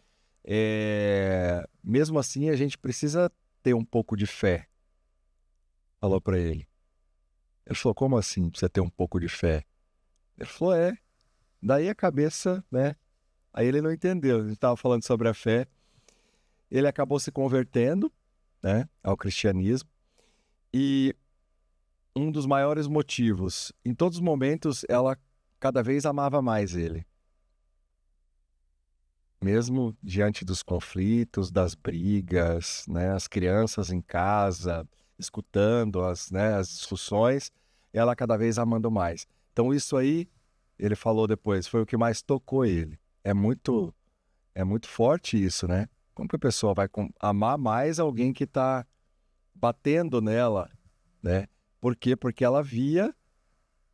mesmo assim a gente precisa ter um pouco de fé. Falou para ele. Ele falou, como assim precisa ter um pouco de fé? Ele falou, Daí a cabeça, né? Aí ele não entendeu, a gente estava falando sobre a fé. Ele acabou se convertendo, né, ao cristianismo. E um dos maiores motivos, em todos os momentos, ela cada vez amava mais ele. Mesmo diante dos conflitos, das brigas, né, as crianças em casa, escutando as discussões, ela cada vez amando mais. Então isso aí, ele falou depois, foi o que mais tocou ele. É muito forte isso, né? Como que a pessoa vai amar mais alguém que está batendo nela, né? Por quê? Porque ela via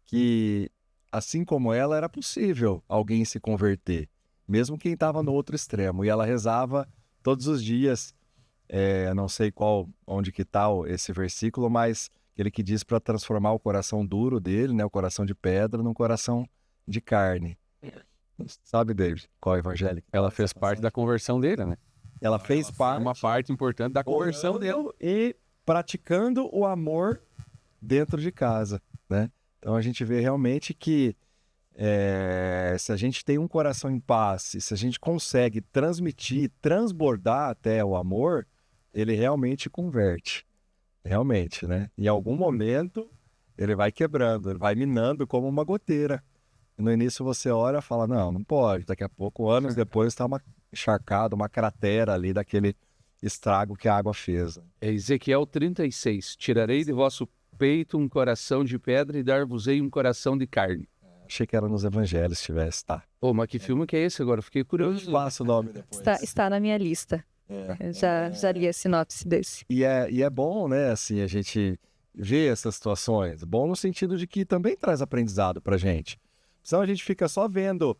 que, assim como ela, era possível alguém se converter, mesmo quem estava no outro extremo. E ela rezava todos os dias, não sei onde que está esse versículo, mas aquele que diz para transformar o coração duro dele, né, o coração de pedra, num coração de carne. Sabe, David, qual evangélico? Ela fez parte da conversão dele, né? Ela fez parte. Uma parte importante da conversão dele. E praticando o amor dentro de casa, né? Então a gente vê realmente que se a gente tem um coração em paz, e se a gente consegue transmitir, transbordar até o amor, ele realmente converte. Realmente, né? Em algum momento, ele vai quebrando, ele vai minando como uma goteira. E no início você olha e fala, não pode. Daqui a pouco, anos depois, está uma encharcada, uma cratera ali daquele estrago que a água fez. É Ezequiel 36. Tirarei de vosso peito um coração de pedra e dar-vos-ei um coração de carne. Achei que era nos evangelhos se tivesse, tá? Ô, mas que filme que é esse agora? Fiquei Eu curioso. te passo o nome depois. Está na minha lista. Eu já li a sinopse desse. E é bom, né, assim, a gente ver essas situações. Bom no sentido de que também traz aprendizado pra gente. Senão a gente fica só vendo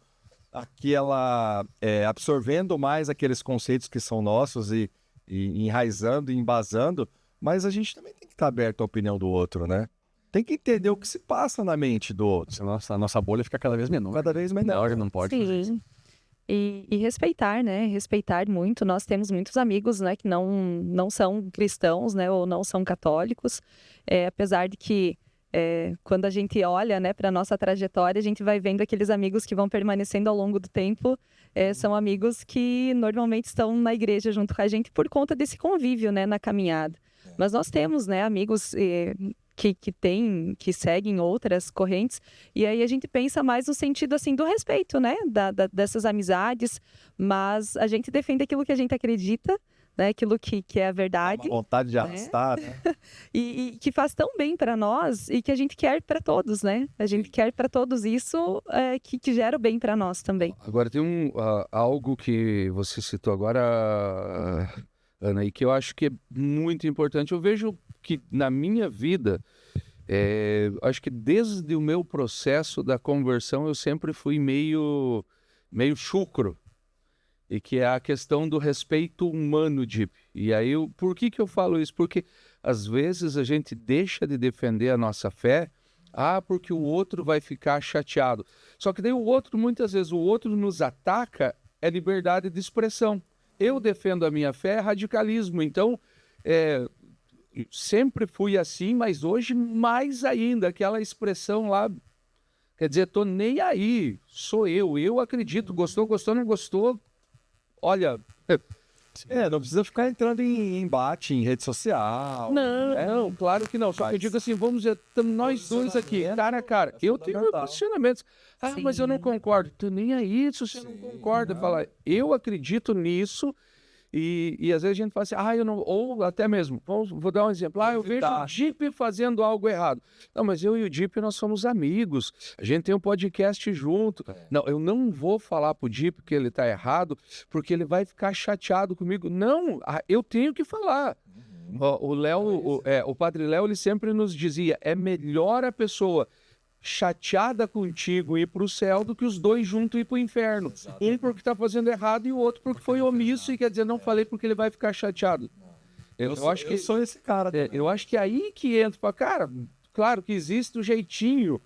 absorvendo mais aqueles conceitos que são nossos e enraizando e embasando, mas a gente também tem que estar aberto à opinião do outro, né? Tem que entender o que se passa na mente do outro. A nossa bolha fica cada vez menor. Cada vez menor. Não pode fazer isso. Sim. E respeitar, né? Respeitar muito. Nós temos muitos amigos, né, que não são cristãos, né, ou não são católicos. Apesar de que quando a gente olha, né, para a nossa trajetória, a gente vai vendo aqueles amigos que vão permanecendo ao longo do tempo. São amigos que normalmente estão na igreja junto com a gente por conta desse convívio, né, na caminhada. Mas nós temos, né, amigos que seguem outras correntes, e aí a gente pensa mais no sentido, assim, do respeito, né, dessas amizades, mas a gente defende aquilo que a gente acredita, né, aquilo que é a verdade. Uma vontade de arrastar, né? E que faz tão bem para nós e que a gente quer para todos, né? A gente quer para todos isso que gera o bem para nós também. Agora tem algo que você citou agora, Ana, e que eu acho que é muito importante. Eu vejo que na minha vida, acho que desde o meu processo da conversão, eu sempre fui meio chucro. E que é a questão do respeito humano, Deep. E aí, por que eu falo isso? Porque às vezes a gente deixa de defender a nossa fé, porque o outro vai ficar chateado. Só que daí muitas vezes o outro nos ataca, é liberdade de expressão. Eu defendo a minha fé, é radicalismo. Então, sempre fui assim, mas hoje mais ainda, aquela expressão lá, quer dizer, tô nem aí, sou eu acredito, gostou, não gostou, olha... Não precisa ficar entrando em embate em rede social. Não, claro que não. Só que eu digo assim, vamos dizer, nós dois aqui, cara a cara. Eu tenho posicionamentos. Mas eu não concordo. Tô nem aí se você não concorda. Fala, eu acredito nisso. E às vezes a gente fala assim, eu não... Ou até mesmo, vou dar um exemplo. Eu vejo o Deep fazendo algo errado. Não, mas eu e o Deep, nós somos amigos. A gente tem um podcast junto. Não, eu não vou falar pro Deep que ele tá errado, porque ele vai ficar chateado comigo. Não, eu tenho que falar. O Léo, o Padre Léo, ele sempre nos dizia, é melhor a pessoa chateada contigo ir para o céu do que os dois juntos ir para o inferno. Exatamente. Um porque está fazendo errado e o outro porque foi omisso e quer dizer, não falei porque ele vai ficar chateado. Eu acho que sou esse cara. Eu acho que é aí que entra, cara, claro que existe o jeitinho,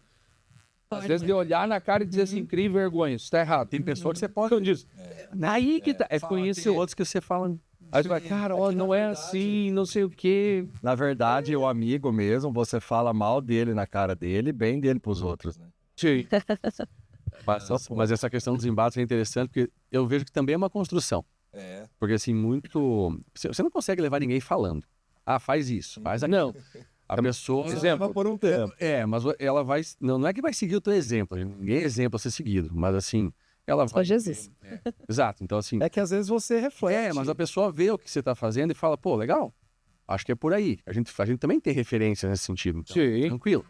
às vezes de olhar na cara e dizer assim, crie vergonha, isso está errado. Tem pessoas que você pode dizer. Aí que tá, conhecer. Tem outros que você fala... Aí você vai, cara, não é assim, não sei o quê. Na verdade, o amigo mesmo, você fala mal dele na cara dele, bem dele pros outros, né? Sim. Mas essa questão dos embates é interessante, porque eu vejo que também é uma construção. Porque assim, você não consegue levar ninguém falando. Faz isso, faz aquilo. Não. A pessoa... Exemplo. Por um tempo. Mas ela vai... Não é que vai seguir o teu exemplo. Ninguém é exemplo a ser seguido. Mas assim... Ela vai... Jesus. Exato, então assim... É que às vezes você reflete. Mas a pessoa vê o que você está fazendo e fala, pô, legal, acho que é por aí. A gente também tem referência nesse sentido. Então, sim. Tranquilo.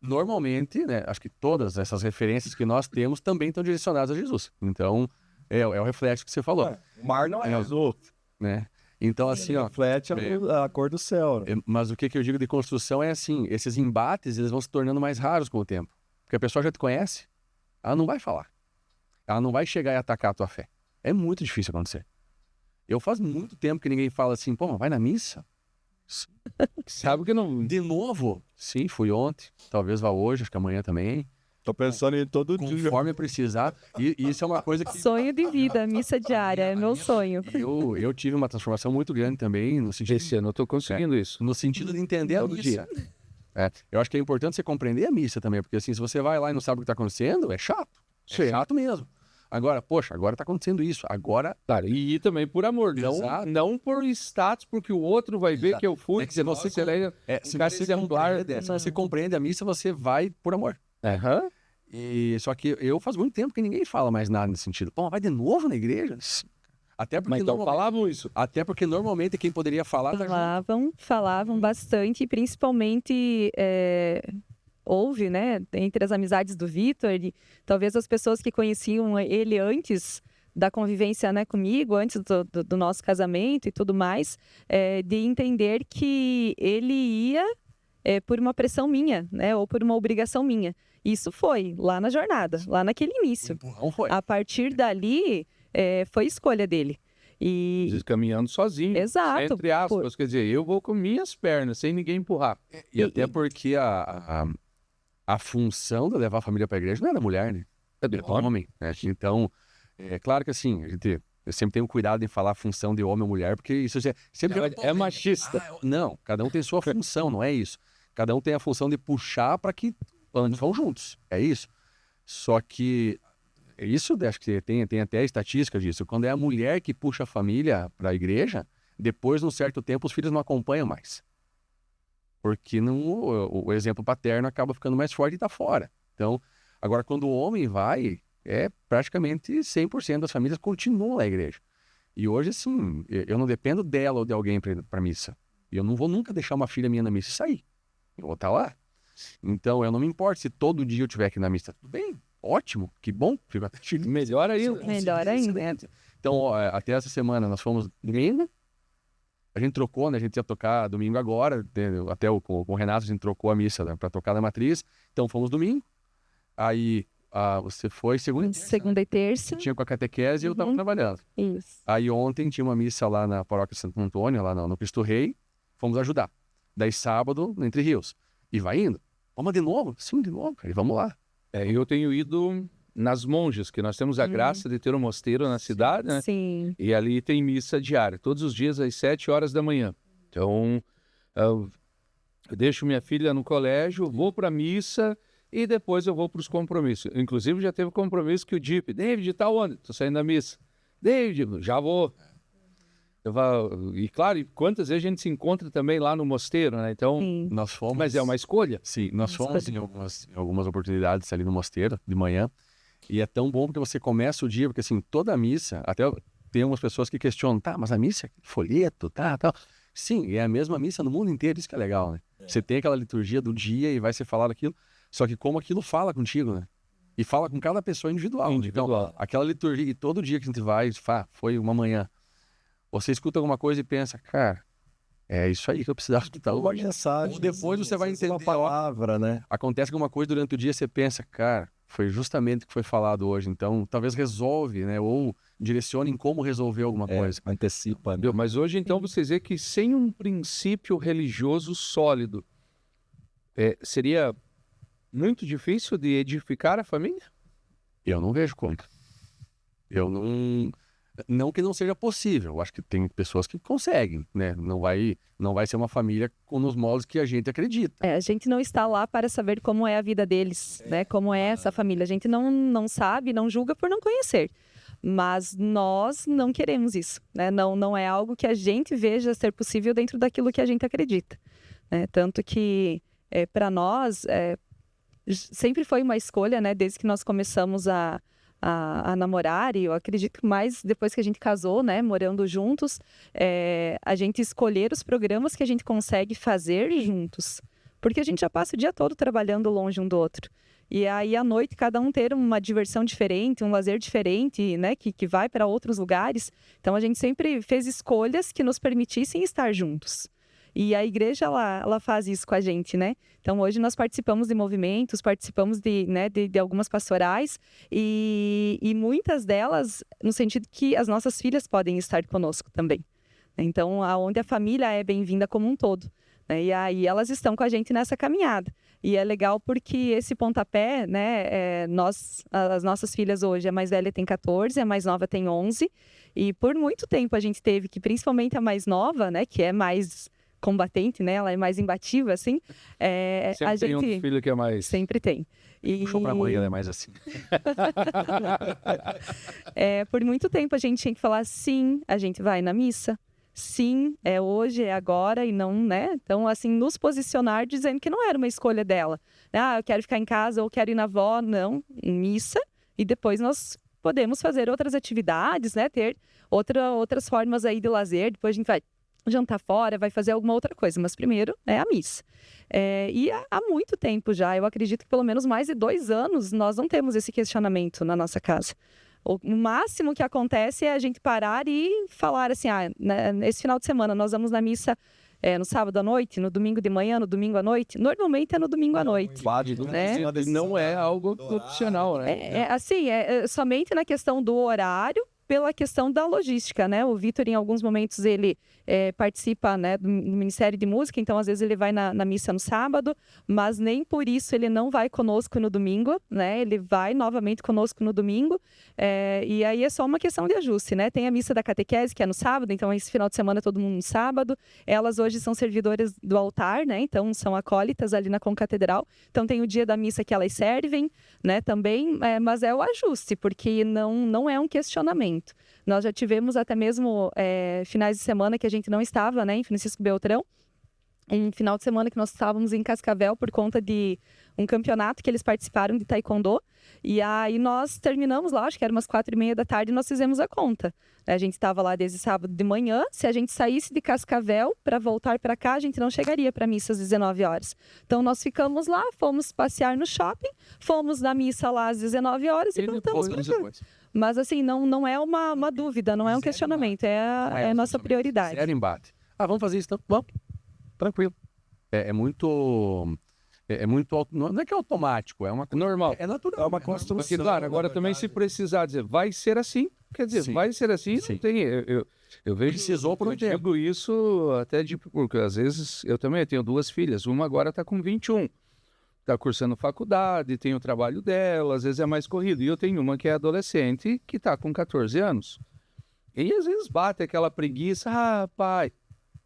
Normalmente, né, acho que todas essas referências que nós temos também estão direcionadas a Jesus. Então, é o reflexo que você falou. O mar não é azul. Né? Então, assim, reflete a cor do céu. Né? Mas o que eu digo de construção é assim, esses embates, eles vão se tornando mais raros com o tempo. Porque a pessoa já te conhece, ela não vai falar. Ela não vai chegar e atacar a tua fé. É muito difícil acontecer. Eu faz muito tempo que ninguém fala assim, pô, mas vai na missa? Sabe que não... De novo? Sim, fui ontem. Talvez vá hoje, acho que amanhã também. Tô pensando em todo dia. Conforme precisar. E isso é uma coisa que... Sonho de vida, missa diária, é meu sonho. Eu tive uma transformação muito grande também. No sentido... Esse ano eu tô conseguindo isso. No sentido de entender a missa. Eu acho que é importante você compreender a missa também, porque assim, se você vai lá e não sabe o que está acontecendo, é chato. É chato mesmo. Agora, poxa, agora está acontecendo isso. Agora. Claro, e também por amor, não por status, porque o outro vai ver que eu fui. É que se você se você compreende a missa, você vai por amor. E só que eu faz muito tempo que ninguém fala mais nada nesse sentido. Pô, vai de novo na igreja? Até porque Mas então falavam isso. Até porque normalmente quem poderia falar... Falavam bastante, e principalmente houve, né, entre as amizades do Vitor, talvez as pessoas que conheciam ele antes da convivência, né, comigo, antes do nosso casamento e tudo mais, de entender que ele ia por uma pressão minha, né, ou por uma obrigação minha. Isso foi lá na jornada, lá naquele início. A partir dali... foi escolha dele. E caminhando sozinho. Exato. Entre aspas, quer dizer, eu vou com minhas pernas, sem ninguém empurrar. E até porque a função de levar a família para a igreja não é da mulher, né? É do homem. Né? Então, é claro que assim, eu sempre tenho cuidado em falar função de homem ou mulher, porque isso sempre é machista. Não, cada um tem sua função, não é isso. Cada um tem a função de puxar para que ambos vão juntos. É isso. Só que isso, acho que tem até estatística disso. Quando é a mulher que puxa a família para a igreja, depois, num certo tempo, os filhos não acompanham mais. Porque o exemplo paterno acaba ficando mais forte e está fora. Então, agora, quando o homem vai, praticamente 100% das famílias continuam na igreja. E hoje, assim, eu não dependo dela ou de alguém para a missa. E eu não vou nunca deixar uma filha minha na missa e sair. Eu vou estar lá. Então, eu não me importo se todo dia eu estiver aqui na missa. Tudo bem. Ótimo, que bom, fico até melhor ainda. Melhor ainda. Então, até essa semana nós fomos domingo, a gente trocou, né? A gente ia tocar domingo agora, até com o Renato a gente trocou a missa para tocar na matriz, então fomos domingo, aí você foi segunda e terça. Tinha com a catequese e eu estava trabalhando. Isso. Aí ontem tinha uma missa lá na paróquia Santo Antônio, lá no Cristo Rei, fomos ajudar. Daí sábado, no Entre Rios, e vai indo. Vamos de novo? Sim, de novo, cara, e vamos lá. Eu tenho ido nas Monjas, que nós temos a graça de ter um mosteiro na cidade, né? Sim. E ali tem missa diária, todos os dias às 7 horas da manhã. Então, eu deixo minha filha no colégio, vou para a missa e depois eu vou para os compromissos. Inclusive, já teve compromisso que o David, tá onde? Estou saindo da missa. David, já vou. E claro, quantas vezes a gente se encontra também lá no mosteiro, né? Então, nós fomos... Mas é uma escolha. Sim, nós fomos em algumas oportunidades ali no mosteiro, de manhã, e é tão bom porque você começa o dia, porque assim, toda a missa, até tem algumas pessoas que questionam, mas a missa é folheto, tal. Sim, é a mesma missa no mundo inteiro, isso que é legal, né? Você tem aquela liturgia do dia e vai ser falado aquilo, só que como aquilo fala contigo, né? E fala com cada pessoa individual. Então, aquela liturgia, e todo dia que a gente vai, foi uma manhã, você escuta alguma coisa e pensa, cara, é isso aí que eu precisava escutar. Uma mensagem. Depois você vai entender uma palavra, né? Acontece alguma coisa durante o dia, você pensa, cara, foi justamente o que foi falado hoje. Então, talvez resolve, né? Ou direcione em como resolver alguma coisa. Antecipa. Né? Mas hoje, então, você vê que sem um princípio religioso sólido, seria muito difícil de edificar a família? Eu não vejo como. Eu não... Não que não seja possível, eu acho que tem pessoas que conseguem, né? Não vai ser uma família nos moldes que a gente acredita. A gente não está lá para saber como é a vida deles, né? Como é essa família. A gente não sabe, não julga por não conhecer. Mas nós não queremos isso, né? Não é algo que a gente veja ser possível dentro daquilo que a gente acredita, né? Tanto que, para nós, sempre foi uma escolha, né? Desde que nós começamos a namorar, e eu acredito mais depois que a gente casou, né, morando juntos, a gente escolher os programas que a gente consegue fazer juntos, porque a gente já passa o dia todo trabalhando longe um do outro, e aí à noite cada um ter uma diversão diferente, um lazer diferente, né, que vai para outros lugares. Então a gente sempre fez escolhas que nos permitissem estar juntos. E a igreja, ela faz isso com a gente, né? Então, hoje nós participamos de movimentos, participamos de algumas pastorais, e muitas delas no sentido que as nossas filhas podem estar conosco também. Então, onde a família é bem-vinda como um todo, né? E aí elas estão com a gente nessa caminhada. E é legal porque esse pontapé, né? As nossas filhas hoje, a mais velha tem 14, a mais nova tem 11. E por muito tempo a gente teve que, principalmente a mais nova, né? Que é mais combatente, né? Ela é mais imbatível, assim. Sempre tem um filho que é mais... Sempre tem. Puxou pra mãe, ela é mais assim. Por muito tempo a gente tinha que falar sim, a gente vai na missa. Sim, é hoje, é agora e não, né? Então, assim, nos posicionar dizendo que não era uma escolha dela. Eu quero ficar em casa ou quero ir na avó. Não, em missa. E depois nós podemos fazer outras atividades, né? Ter outras formas aí de lazer. Depois a gente vai jantar fora, vai fazer alguma outra coisa. Mas primeiro é a missa. E há muito tempo já, eu acredito que pelo menos mais de 2 anos, nós não temos esse questionamento na nossa casa. O máximo que acontece é a gente parar e falar assim, esse final de semana nós vamos na missa no sábado à noite, no domingo de manhã, no domingo à noite. Normalmente é no domingo à noite. Né? Não é algo opcional, né? Somente na questão do horário, pela questão da logística, né? O Vitor, em alguns momentos, ele participa, né, do Ministério de Música, então às vezes ele vai na missa no sábado, mas nem por isso ele não vai conosco no domingo, né? Ele vai novamente conosco no domingo, e aí é só uma questão de ajuste, né? Tem a missa da catequese, que é no sábado, então esse final de semana todo mundo no sábado. Elas hoje são servidoras do altar, né? Então são acólitas ali na Concatedral, então tem o dia da missa que elas servem, né? Também, mas é o ajuste, porque não é um questionamento. Nós já tivemos até mesmo finais de semana que a gente não estava, né, em Francisco Beltrão. Um final de semana que nós estávamos em Cascavel por conta de um campeonato que eles participaram de taekwondo. E aí nós terminamos lá, acho que era umas 4h30 da tarde, e nós fizemos a conta. A gente estava lá desde sábado de manhã. Se a gente saísse de Cascavel para voltar para cá, a gente não chegaria para a missa às 19 horas. Então nós ficamos lá, fomos passear no shopping, fomos na missa lá às 19 horas e voltamos para cá. Mas assim, não é uma dúvida, não é um questionamento, é a nossa prioridade. Zero embate. Vamos fazer isso então? Vamos. Tranquilo. É muito... não é que é automático, é uma normal. É natural. É uma construção. Porque, claro, agora também se precisar dizer, vai ser assim, quer dizer, sim, vai ser assim, sim, não tem... Eu vejo... Precisou por um tempo. Eu digo isso até porque às vezes eu também tenho 2 filhas, uma agora está com 21, está cursando faculdade, tem o trabalho dela, às vezes é mais corrido. E eu tenho uma que é adolescente, que está com 14 anos. E às vezes bate aquela preguiça, pai,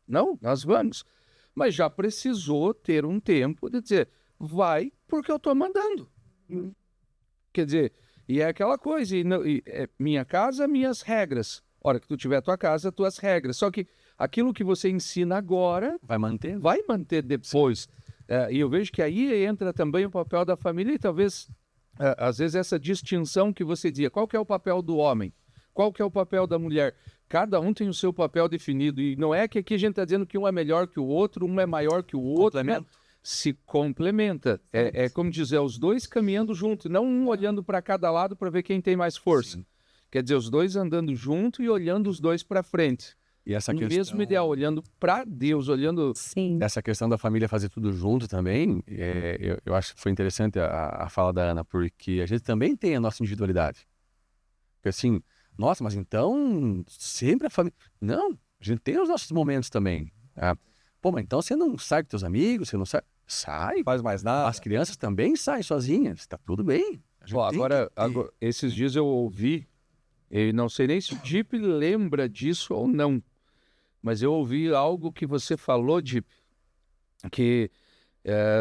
não, nós vamos. Mas já precisou ter um tempo de dizer, vai porque eu estou mandando. Quer dizer, e é aquela coisa, minha casa, minhas regras. Hora que tu tiver tua casa, tuas regras. Só que aquilo que você ensina agora... Vai manter depois. E eu vejo que aí entra também o papel da família e talvez, às vezes, essa distinção que você dizia. Qual que é o papel do homem? Qual que é o papel da mulher? Cada um tem o seu papel definido. E não é que aqui a gente está dizendo que um é melhor que o outro, um é maior que o outro. Não. Se complementa. É como dizer, os dois caminhando junto, não um olhando para cada lado para ver quem tem mais força. Sim. Quer dizer, os dois andando junto e olhando os dois para frente. E essa questão... mesmo ideal, olhando para Deus, olhando... Sim. Essa questão da família fazer tudo junto também, eu acho que foi interessante a fala da Ana, porque a gente também tem a nossa individualidade. Porque assim, nossa, mas então sempre a família... Não, a gente tem os nossos momentos também. Pô, mas então você não sai com teus amigos, você não sai... Sai. Faz mais nada. As crianças também saem sozinhas, tá tudo bem. Agora, esses dias eu ouvi, e não sei nem se o Dip lembra disso ou não, mas eu ouvi algo que você falou, Dip, que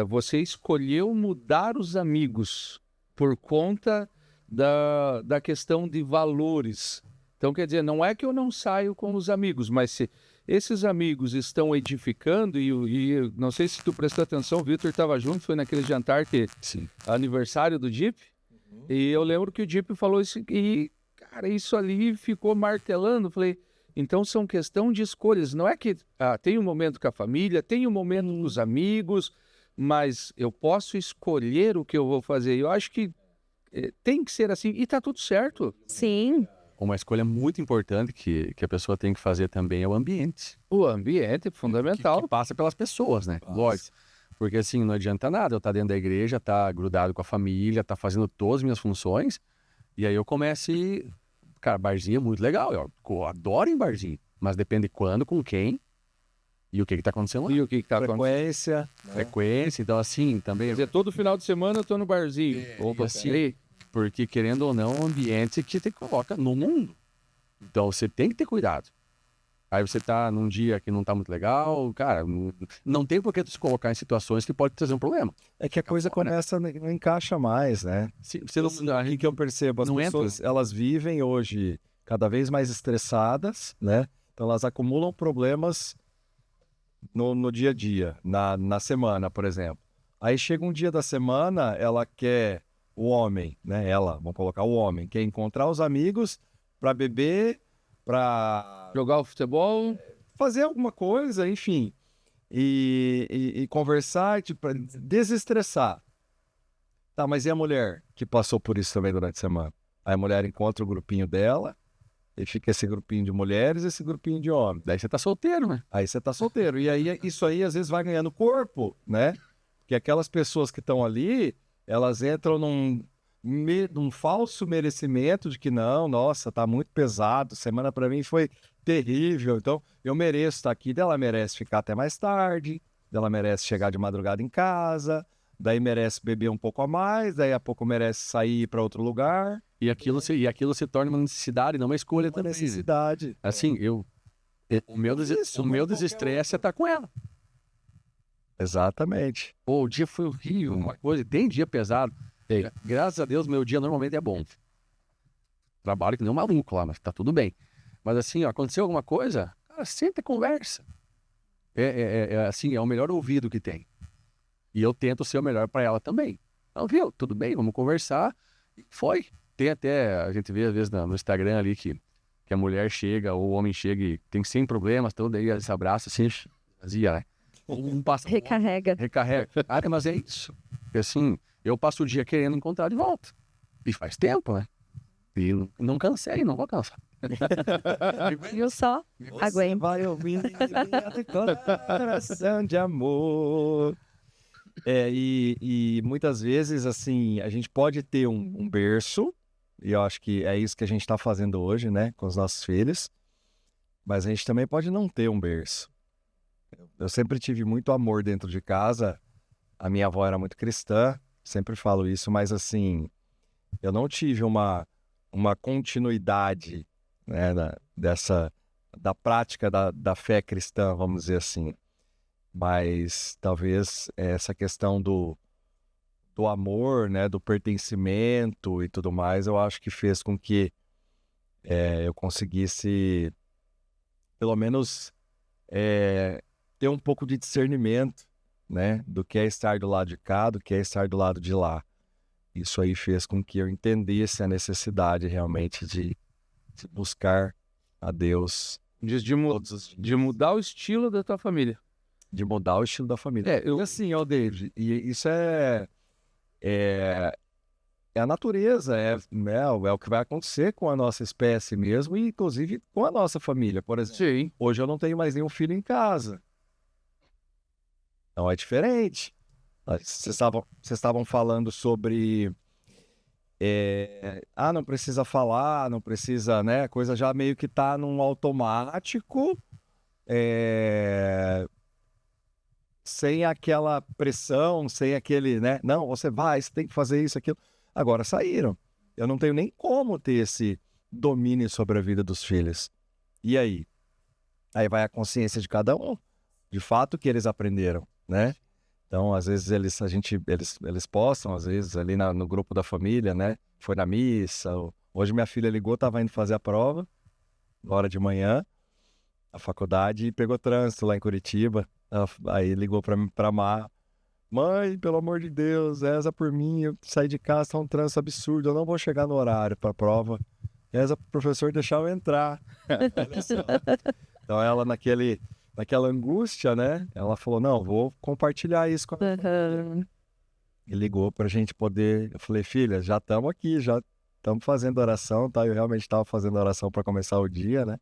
você escolheu mudar os amigos por conta da questão de valores. Então, quer dizer, não é que eu não saio com os amigos, mas se esses amigos estão edificando, e não sei se tu prestou atenção, o Vitor estava junto, foi naquele jantar que aniversário do Dip, e eu lembro que o Dip falou isso, e, cara, isso ali ficou martelando, falei... Então, são questão de escolhas. Não é que tem um momento com a família, tem um momento com os amigos, mas eu posso escolher o que eu vou fazer. Eu acho que tem que ser assim e está tudo certo. Sim. Uma escolha muito importante que a pessoa tem que fazer também é o ambiente. O ambiente é fundamental. Que passa pelas pessoas, né? Lógico. Porque assim, não adianta nada eu estar dentro da igreja, estar grudado com a família, estar fazendo todas as minhas funções, e aí eu começo e... Cara, barzinho é muito legal, eu adoro ir em barzinho, mas depende quando, com quem e o que está acontecendo lá. E o que está acontecendo. Frequência, então assim, também... Quer dizer, todo final de semana eu tô no barzinho. Assim, porque querendo ou não, é um ambiente que te coloca no mundo. Então você tem que ter cuidado. Aí você tá num dia que não tá muito legal, cara, não tem por que tu se colocar em situações que pode trazer um problema. É que a coisa começa, não encaixa mais, né? Você não, O que eu percebo? As não pessoas, elas vivem hoje cada vez mais estressadas, né? Então elas acumulam problemas no dia a dia, na semana, por exemplo. Aí chega um dia da semana, ela quer, o homem, né? Ela, vamos colocar o homem, quer encontrar os amigos para beber, para Jogar o futebol. fazer alguma coisa, enfim, e conversar, tipo, pra desestressar. Tá, mas e a mulher que passou por isso também durante a semana? Aí a mulher encontra o grupinho dela, e fica esse grupinho de mulheres e esse grupinho de homens. Daí você tá solteiro, né? Aí você tá solteiro. E aí isso aí às vezes vai ganhando corpo, né? Porque aquelas pessoas que estão ali, elas entram num falso merecimento de que não, nossa, tá muito pesado, semana para mim foi terrível, então eu mereço estar aqui. Daí ela merece ficar até mais tarde, daí ela merece chegar de madrugada em casa, daí merece beber um pouco a mais, daí a pouco merece sair para outro lugar. E aquilo se torna uma necessidade, não uma escolha Uma também. necessidade. Assim, o meu desestresse é estar com ela. Exatamente. Pô, o dia foi horrível, uma coisa, tem dia pesado. Graças a Deus, meu dia normalmente é bom. Trabalho que nem um maluco lá, mas tá tudo bem. Mas assim, ó, aconteceu alguma coisa, cara, senta e conversa. Assim, é o melhor ouvido que tem. E eu tento ser o melhor para ela também. Então, viu? Tudo bem, vamos conversar. E foi. Tem até, a gente vê às vezes no Instagram ali que a mulher chega ou o homem chega e tem 100 problemas, todo aí ela se abraça assim, vazia, né? Um passa Recarrega. Recarrega. Ah, mas é isso. Porque assim, eu passo o dia querendo encontrar de volta. E faz tempo, né? E não cansei, não vou cansar. Viu só? Aguenta. Vai ouvindo coração de amor. E muitas vezes, assim, a gente pode ter um berço, e eu acho que é isso que a gente está fazendo hoje, né, com os nossos filhos, mas a gente também pode não ter um berço. Eu sempre tive muito amor dentro de casa, a minha avó era muito cristã, sempre falo isso, mas assim, eu não tive uma continuidade, né, da prática da fé cristã, vamos dizer assim. Mas talvez essa questão do amor, né, do pertencimento e tudo mais, eu acho que fez com que eu conseguisse, pelo menos, ter um pouco de discernimento, né, do que é estar do lado de cá, do que é estar do lado de lá. Isso aí fez com que eu entendesse a necessidade realmente de buscar a Deus. De mudar o estilo da tua família. De mudar o estilo da família. E assim, David, e isso é a natureza, é o que vai acontecer com a nossa espécie mesmo, e inclusive com a nossa família, por exemplo. Sim. Hoje eu não tenho mais nenhum filho em casa. Então é diferente. Vocês estavam falando sobre... não precisa falar, não precisa, né? A coisa já meio que tá num automático. Sem aquela pressão, sem aquele, né? Não, você tem que fazer isso, aquilo. Agora saíram. Eu não tenho nem como ter esse domínio sobre a vida dos filhos. E aí? Aí vai a consciência de cada um, de fato, que eles aprenderam, né? Então, às vezes, eles postam, às vezes, ali no grupo da família, né? Foi na missa. Hoje minha filha ligou, estava indo fazer a prova, na hora de manhã, a faculdade, e pegou trânsito lá em Curitiba. Aí ligou pra Mar. Mãe, pelo amor de Deus, reza por mim, eu saí de casa, tá um trânsito absurdo, eu não vou chegar no horário pra prova. Reza pro professor deixar eu entrar. Então ela naquela angústia, né? Ela falou, não, vou compartilhar isso com ela. E ligou pra gente poder... Eu falei, filha, já estamos aqui, já estamos fazendo oração, tá? Eu realmente estava fazendo oração para começar o dia, né?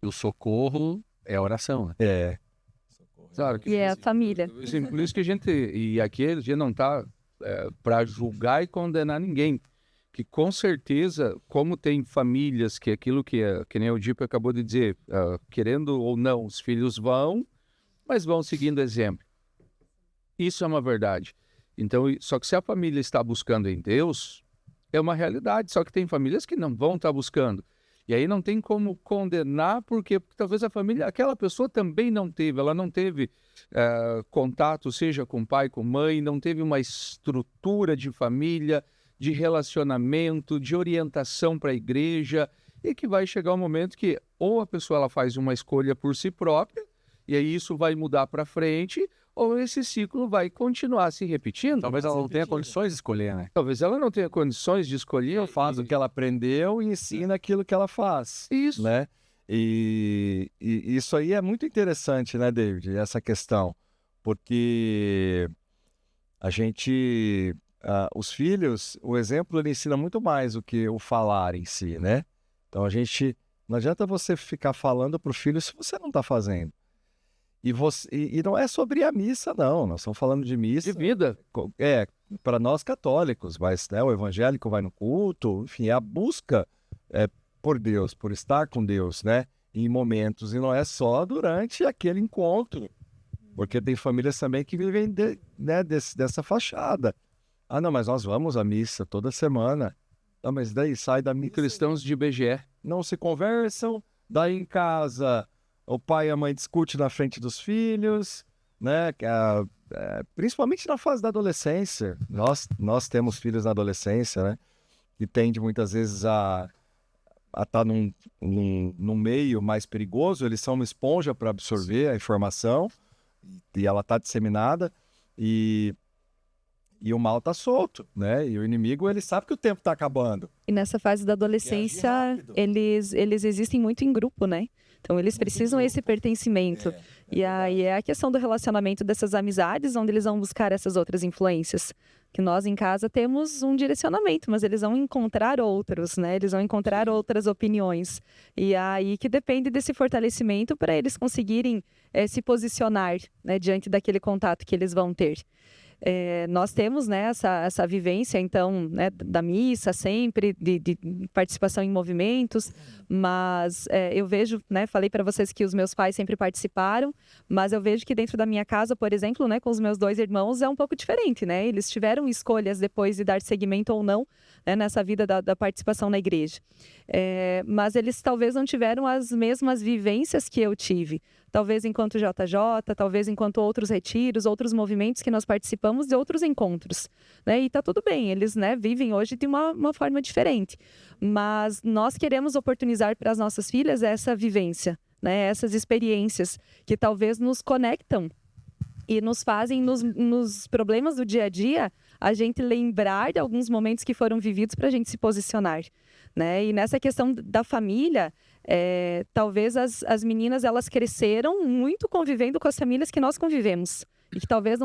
E o socorro é a oração, né? Claro que a família. Por isso que a gente não está para julgar e condenar ninguém. Que com certeza, como tem famílias que aquilo que nem o Dipo acabou de dizer, querendo ou não, os filhos vão, mas vão seguindo exemplo. Isso é uma verdade. Então, só que se a família está buscando em Deus, é uma realidade. Só que tem famílias que não vão estar buscando. E aí não tem como condenar, porque talvez a família, aquela pessoa também não teve, ela não teve contato, seja com pai, com mãe, não teve uma estrutura de família, de relacionamento, de orientação para a igreja, e que vai chegar um momento que ou a pessoa ela faz uma escolha por si própria, e aí isso vai mudar para frente, ou esse ciclo vai continuar se repetindo. Talvez ela não tenha condições de escolher, né? Talvez ela não tenha condições de escolher. Faz o que ela aprendeu e ensina aquilo que ela faz. Isso. Né? E isso aí é muito interessante, né, David? Essa questão. Porque a gente... os filhos, o exemplo, ele ensina muito mais do que o falar em si, né? Então não adianta você ficar falando para o filho se você não está fazendo. E não é sobre a missa, não. Nós estamos falando de missa. De vida. Para nós católicos, mas né, o evangélico vai no culto, enfim, é a busca por Deus, por estar com Deus, né? Em momentos, e não é só durante aquele encontro. Porque tem famílias também que vivem dessa fachada. Ah, não, mas nós vamos à missa toda semana. Não, mas daí sai da missa. Cristãos de IBGE. Não se conversam, daí em casa o pai e a mãe discutem na frente dos filhos, né? Principalmente na fase da adolescência. Nós temos filhos na adolescência, né? Que tende muitas vezes a estar num meio mais perigoso. Eles são uma esponja para absorver a informação e ela está disseminada e o mal está solto, né? E o inimigo, ele sabe que o tempo está acabando. E nessa fase da adolescência, eles existem muito em grupo, né? Então, eles precisam esse pertencimento. E aí é a questão do relacionamento dessas amizades, onde eles vão buscar essas outras influências. Que nós, em casa, temos um direcionamento, mas eles vão encontrar outros, né? Eles vão encontrar outras opiniões. E aí que depende desse fortalecimento para eles conseguirem se posicionar, né, diante daquele contato que eles vão ter. Nós temos, né, essa vivência, então, né, da missa sempre, de participação em movimentos, mas eu vejo, né, falei para vocês que os meus pais sempre participaram, mas eu vejo que dentro da minha casa, por exemplo, né, com os meus 2 irmãos, é um pouco diferente, né? Eles tiveram escolhas depois de dar seguimento ou não, né, nessa vida da participação na igreja. Mas eles talvez não tiveram as mesmas vivências que eu tive. Talvez enquanto JJ, talvez enquanto outros retiros, outros movimentos que nós participamos de outros encontros, né? E tá tudo bem, eles, né, vivem hoje de uma forma diferente. Mas nós queremos oportunizar para as nossas filhas essa vivência, né? Essas experiências que talvez nos conectam e nos fazem, nos problemas do dia a dia, a gente lembrar de alguns momentos que foram vividos para a gente se posicionar, né? E nessa questão da família, talvez as meninas, elas cresceram muito convivendo com as famílias que nós convivemos. E que talvez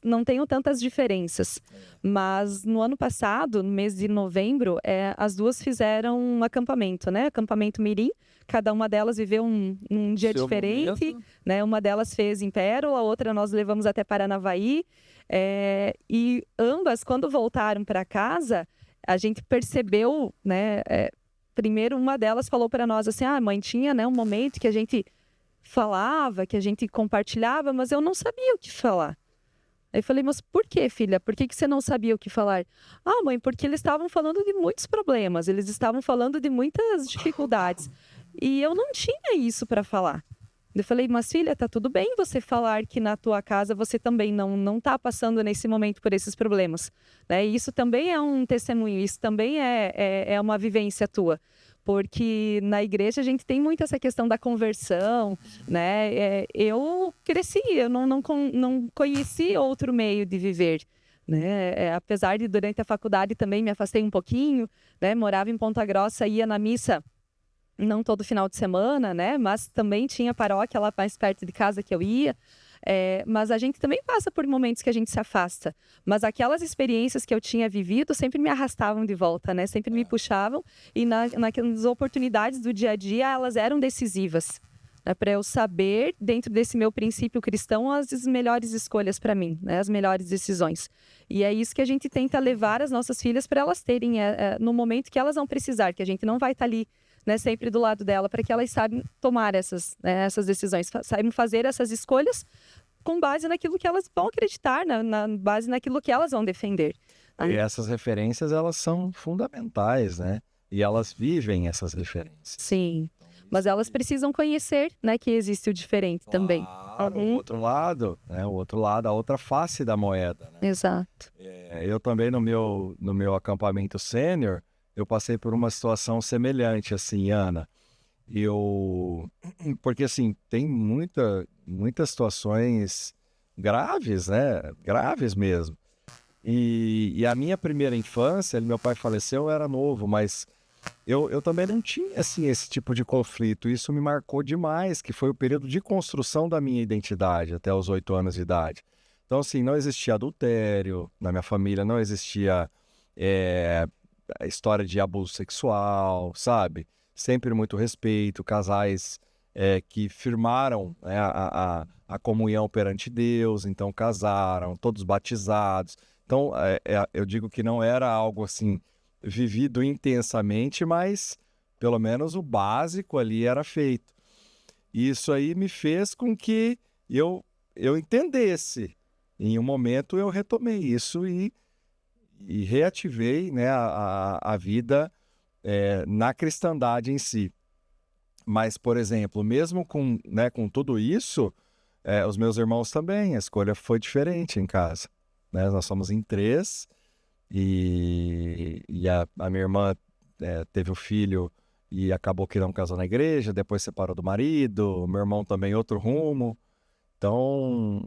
não tenham tantas diferenças. Mas no ano passado, no mês de novembro, as duas fizeram um acampamento, né? Acampamento Mirim. Cada uma delas viveu um dia diferente, né? Uma delas fez em Pérola, a outra nós levamos até Paranavaí. E ambas, quando voltaram para casa, a gente percebeu, né? Primeiro, uma delas falou para nós assim: mãe, tinha, né, um momento que a gente falava, que a gente compartilhava, mas eu não sabia o que falar. Aí eu falei: mas por que, filha? Por que você não sabia o que falar? Mãe, porque eles estavam falando de muitos problemas, eles estavam falando de muitas dificuldades. E eu não tinha isso para falar. Eu falei: mas filha, tá tudo bem você falar que na tua casa você também não tá passando nesse momento por esses problemas, né? E isso também é um testemunho, isso também é uma vivência tua. Porque na igreja a gente tem muito essa questão da conversão, né? Eu cresci, eu não conheci outro meio de viver, né? Apesar de durante a faculdade também me afastei um pouquinho, né? Morava em Ponta Grossa, ia na missa não todo final de semana, né? Mas também tinha paróquia lá mais perto de casa que eu ia. Mas a gente também passa por momentos que a gente se afasta. Mas aquelas experiências que eu tinha vivido sempre me arrastavam de volta, né? Sempre me puxavam. E nas oportunidades do dia a dia, elas eram decisivas, né? Para eu saber, dentro desse meu princípio cristão, as melhores escolhas para mim, né? As melhores decisões. E é isso que a gente tenta levar as nossas filhas para elas terem no momento que elas vão precisar, que a gente não vai estar ali, né, sempre do lado dela, para que elas saibam tomar essas decisões, saibam fazer essas escolhas com base naquilo que elas vão acreditar, na base naquilo que elas vão defender. E essas referências, elas são fundamentais, né? e elas vivem essas referências. Sim. Mas elas precisam conhecer, né, que existe o diferente também. Claro, o outro lado, né? O outro lado, a outra face da moeda, né? Exato. Eu também no meu acampamento sênior, eu passei por uma situação semelhante, assim, Ana. Porque assim, tem muitas situações graves, né? Graves mesmo. E a minha primeira infância, meu pai faleceu, eu era novo, mas eu também não tinha, assim, esse tipo de conflito. Isso me marcou demais, que foi o período de construção da minha identidade, até os 8 anos de idade. Então, assim, não existia adultério na minha família, não existia a história de abuso sexual, sabe? Sempre muito respeito, casais que firmaram, né, a comunhão perante Deus, então casaram, todos batizados. Então, eu digo que não era algo assim vivido intensamente, mas pelo menos o básico ali era feito. E isso aí me fez com que eu entendesse. Em um momento eu retomei isso e reativei, né, a vida na cristandade em si. Mas, por exemplo, mesmo com tudo isso, os meus irmãos também, a escolha foi diferente em casa, né? Nós somos em 3 e a minha irmã teve um filho e acabou que não casou na igreja, depois separou do marido, meu irmão também outro rumo. Então,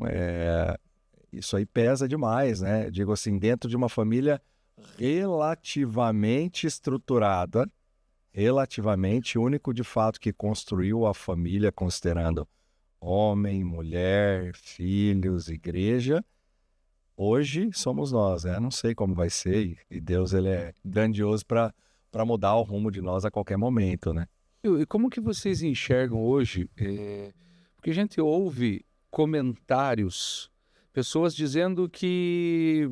isso aí pesa demais, né? Digo assim, dentro de uma família relativamente estruturada, o único de fato que construiu a família, considerando homem, mulher, filhos, igreja, hoje somos nós, né? Não sei como vai ser, e Deus, ele é grandioso para mudar o rumo de nós a qualquer momento, né? E como que vocês enxergam hoje? Porque a gente ouve comentários, pessoas dizendo que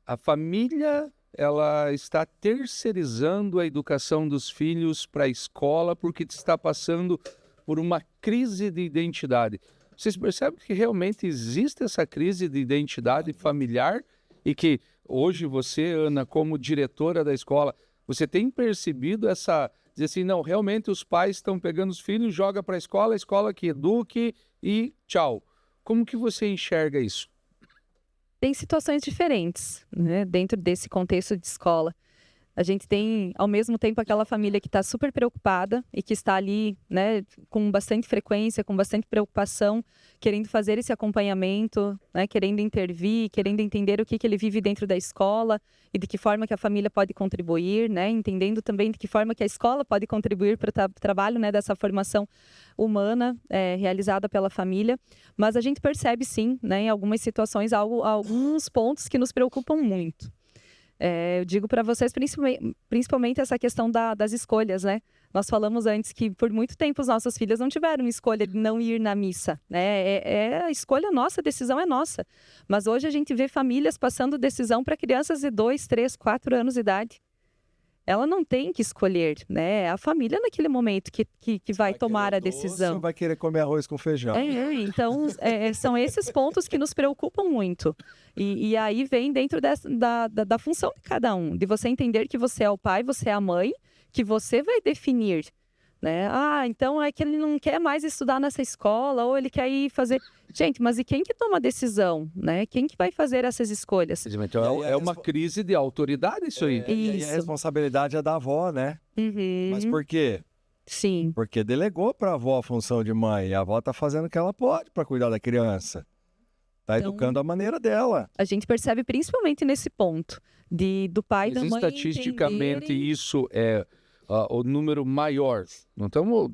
a família ela está terceirizando a educação dos filhos para a escola porque está passando por uma crise de identidade. Vocês percebem que realmente existe essa crise de identidade familiar e que hoje você, Ana, como diretora da escola, você tem percebido essa... Dizer assim, não, realmente os pais estão pegando os filhos, joga para a escola que eduque e tchau. Como que você enxerga isso? Tem situações diferentes, né, dentro desse contexto de escola. A gente tem, ao mesmo tempo, aquela família que está super preocupada e que está ali, né, com bastante frequência, com bastante preocupação, querendo fazer esse acompanhamento, né, querendo intervir, querendo entender o que ele vive dentro da escola e de que forma que a família pode contribuir, né, entendendo também de que forma que a escola pode contribuir para o trabalho, né, dessa formação humana realizada pela família. Mas a gente percebe, sim, né, em algumas situações, alguns pontos que nos preocupam muito. Eu digo para vocês, principalmente essa questão das escolhas, né? Nós falamos antes que por muito tempo os nossos filhos não tiveram escolha de não ir na missa, né? A escolha nossa, a decisão é nossa. Mas hoje a gente vê famílias passando decisão para crianças de 2, 3, 4 anos de idade. Ela não tem que escolher, né? É a família naquele momento que vai tomar a decisão. Ou vai querer comer arroz com feijão. Então, são esses pontos que nos preocupam muito. E aí vem dentro da função de cada um, de você entender que você é o pai, você é a mãe, que você vai definir, né? Então é que ele não quer mais estudar nessa escola, ou ele quer ir fazer... Gente, mas e quem que toma a decisão, né? Quem que vai fazer essas escolhas? Então é uma crise de autoridade isso aí. E a responsabilidade é da avó, né? Uhum. Mas por quê? Sim. Porque delegou para a avó a função de mãe. E a avó está fazendo o que ela pode para cuidar da criança. Está educando a maneira dela. A gente percebe principalmente nesse ponto do pai e da mãe estatisticamente entenderem... isso é o número maior. Não estamos...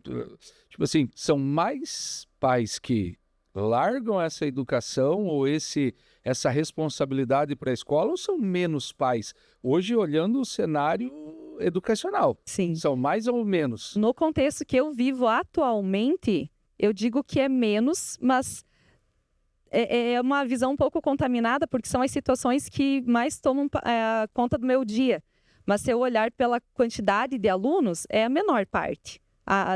Tipo assim, são mais pais que largam essa educação ou essa responsabilidade para a escola, ou são menos pais? Hoje, olhando o cenário educacional, Sim. São mais ou menos? No contexto que eu vivo atualmente, eu digo que é menos, mas é uma visão um pouco contaminada, porque são as situações que mais tomam conta do meu dia. Mas se eu olhar pela quantidade de alunos, é a menor parte.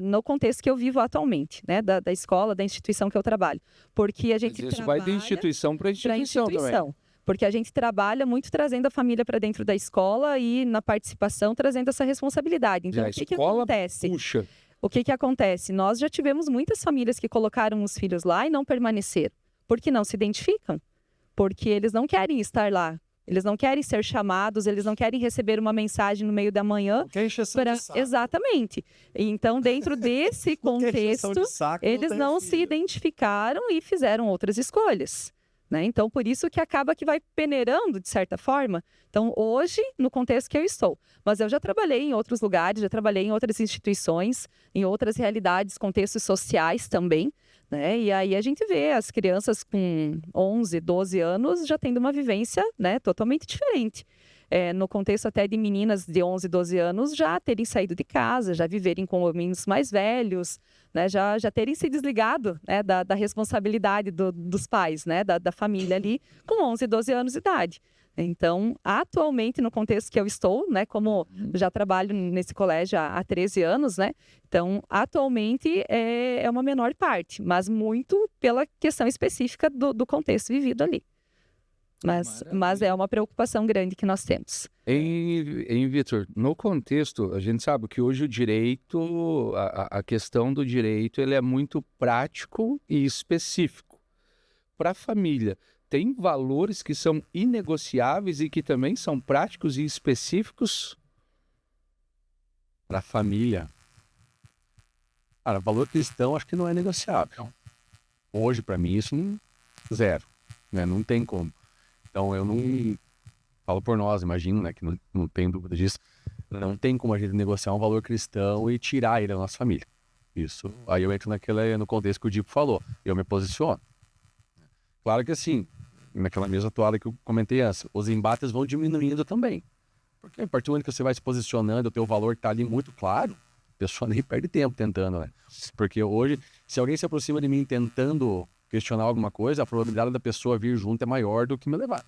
No contexto que eu vivo atualmente, né, da escola, da instituição que eu trabalho. Porque a gente Mas isso vai de instituição para instituição também. Porque a gente trabalha muito trazendo a família para dentro da escola e na participação trazendo essa responsabilidade. Então, Já o a que escola acontece? puxa. O que acontece? Nós já tivemos muitas famílias que colocaram os filhos lá e não permaneceram. Porque não se identificam. Porque eles não querem estar lá. Eles não querem ser chamados, eles não querem receber uma mensagem no meio da manhã. Não quer encheção de saco. Exatamente. Então, dentro desse Não quer encheção contexto, de saco, eles tem não se filho. identificaram e fizeram outras escolhas. Né? Então, por isso que acaba que vai peneirando, de certa forma. Então, hoje, no contexto que eu estou. Mas eu já trabalhei em outros lugares, já trabalhei em outras instituições, em outras realidades, contextos sociais também. Né? E aí a gente vê as crianças com 11, 12 anos já tendo uma vivência, né, totalmente diferente. No contexto até de meninas de 11, 12 anos já terem saído de casa, já viverem com homens mais velhos, né, já terem se desligado, né, da responsabilidade dos pais, né, da família ali, com 11, 12 anos de idade. Então, atualmente, no contexto que eu estou, né, como já trabalho nesse colégio há 13 anos, né, então, atualmente é uma menor parte, mas muito pela questão específica do contexto vivido ali. Mas é uma preocupação grande que nós temos. Em Vitor, no contexto, a gente sabe que hoje o direito, a questão do direito, ele é muito prático e específico. Para a família, tem valores que são inegociáveis e que também são práticos e específicos? Para a família, cara, valor cristão acho que não é negociável. Hoje, para mim, isso zero, né? Não tem como. Então, eu não falo por nós, imagino, né, que não tem dúvida disso. Não tem como a gente negociar um valor cristão e tirar ele da nossa família. Isso, aí eu entro no contexto que o Dipo falou, eu me posiciono. Claro que assim, naquela mesma toada que eu comentei antes, os embates vão diminuindo também. Porque a partir do momento que você vai se posicionando, o teu valor está ali muito claro, a pessoa nem perde tempo tentando, né? Porque hoje, se alguém se aproxima de mim tentando questionar alguma coisa, a probabilidade da pessoa vir junto é maior do que me levar.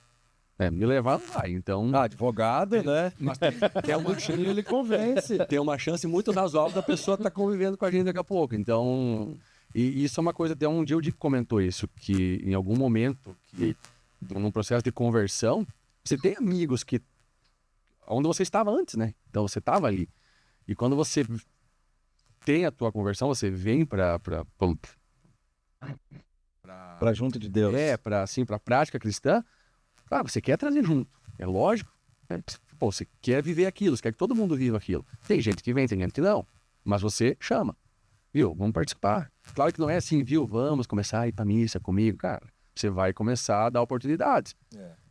Me levar não vai, então... Advogado, né? Mas tem uma chance, ele convence. Tem uma chance muito razoável da pessoa estar convivendo com a gente daqui a pouco. Então, e isso é uma coisa, até um dia o Dico comentou isso, que em algum momento, num processo de conversão, você tem amigos que... onde você estava antes, né? Então você estava ali. E quando você tem a tua conversão, você vem para junto de Deus. Para a prática cristã, claro, você quer trazer junto, é lógico. Pô, você quer viver aquilo, você quer que todo mundo viva aquilo. Tem gente que vem, tem gente que não, mas você chama, viu? Vamos participar. Claro que não é assim, viu? Vamos começar a ir para missa comigo, cara. Você vai começar a dar oportunidades.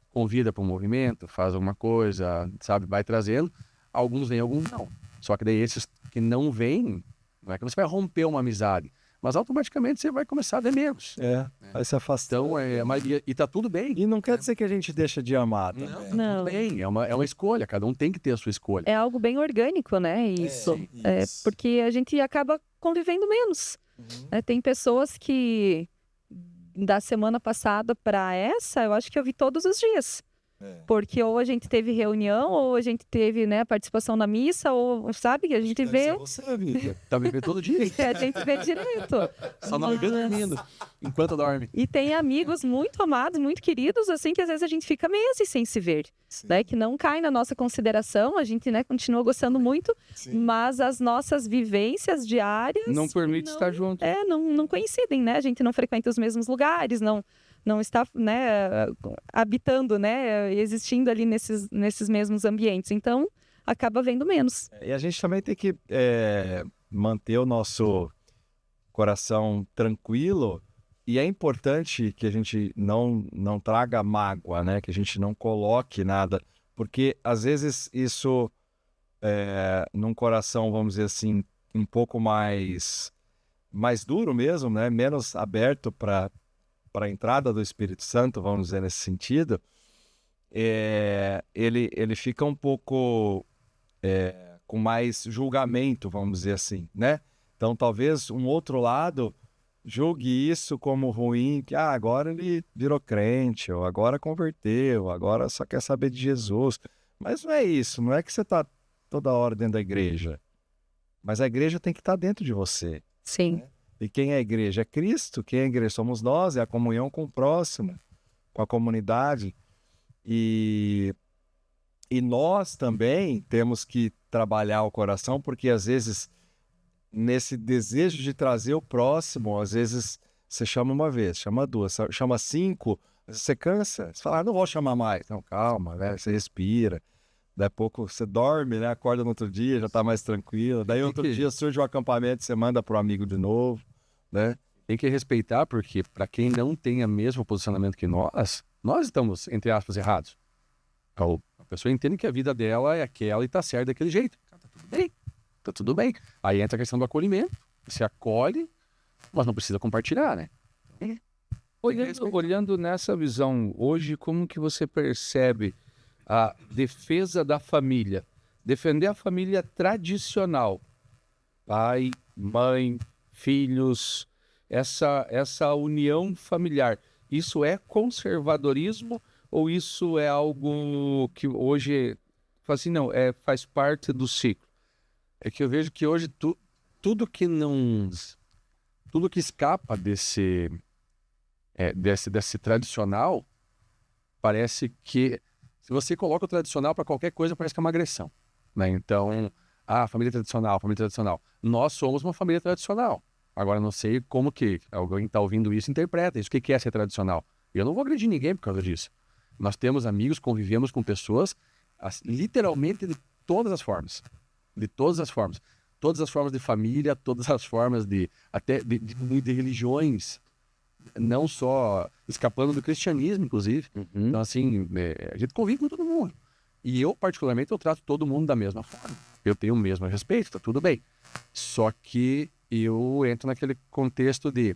Convida para um movimento, faz alguma coisa, sabe? Vai trazendo. Alguns vêm, alguns não. Só que daí esses que não vêm, não é que você vai romper uma amizade, mas automaticamente você vai começar a ver menos. Vai se afastando. Então, e tá tudo bem. E não quer dizer que a gente deixa de amar também. Não. Tudo bem, é uma escolha, cada um tem que ter a sua escolha. É algo bem orgânico, né? Isso. Porque a gente acaba convivendo menos. Né? Tem pessoas que, da semana passada para essa, eu acho que eu vi todos os dias. Porque ou a gente teve reunião, ou a gente teve, né, participação na missa, ou, sabe, que a gente vê... Você, Vitor. Tá vivendo todo dia. A gente vê direto. Só não vê dormindo, enquanto dorme. E tem amigos muito amados, muito queridos, assim, que às vezes a gente fica meses sem se ver, né? Que não cai na nossa consideração, a gente, né, continua gostando muito, mas as nossas vivências diárias... Não permite estar junto. Não coincidem, né? A gente não frequenta os mesmos lugares, não está, né, habitando, né, existindo ali nesses mesmos ambientes. Então, acaba vendo menos. E a gente também tem que manter o nosso coração tranquilo. E é importante que a gente não traga mágoa, né? Que a gente não coloque nada. Porque, às vezes, isso, num coração, vamos dizer assim, um pouco mais duro mesmo, né? Menos aberto para a entrada do Espírito Santo, vamos dizer nesse sentido, ele fica um pouco com mais julgamento, vamos dizer assim, né? Então, talvez um outro lado julgue isso como ruim, que agora ele virou crente, ou agora converteu, agora só quer saber de Jesus. Mas não é isso, não é que você está toda hora dentro da igreja, mas a igreja tem que estar dentro de você. Sim. Né? E quem é a igreja? É Cristo. Quem é a igreja? Somos nós, é a comunhão com o próximo, com a comunidade. E nós também temos que trabalhar o coração, porque às vezes, nesse desejo de trazer o próximo, às vezes você chama uma vez, chama duas, chama 5, você cansa, você fala, não vou chamar mais. Não, calma, né? Você respira. Daí a pouco você dorme, né? Acorda no outro dia, já tá mais tranquilo. Daí outro dia surge o acampamento, você manda pro amigo de novo, né? Tem que respeitar, porque para quem não tem o mesmo posicionamento que nós estamos, entre aspas, errados. A pessoa entende que a vida dela é aquela e tá certo daquele jeito. Tá tudo bem. Tá tudo bem. Aí entra a questão do acolhimento. Você acolhe, mas não precisa compartilhar, né? Olhando nessa visão, hoje, como que você percebe a defesa da família? Defender a família tradicional. Pai, mãe, filhos, essa união familiar. Isso é conservadorismo ou isso é algo que hoje, assim, não, faz parte do ciclo? É que eu vejo que hoje tudo que escapa desse tradicional, parece que se você coloca o tradicional para qualquer coisa, parece que é uma agressão, né? Então, família tradicional. Nós somos uma família tradicional. Agora, não sei como que alguém está ouvindo isso interpreta isso. O que é ser tradicional? Eu não vou agredir ninguém por causa disso. Nós temos amigos, convivemos com pessoas, literalmente de todas as formas. De todas as formas. Todas as formas de família, todas as formas até de religiões. Não só escapando do cristianismo, inclusive. Uhum. Então, assim, a gente convive com todo mundo. E eu, particularmente, eu trato todo mundo da mesma forma. Eu tenho o mesmo respeito, tá tudo bem. Só que eu entro naquele contexto de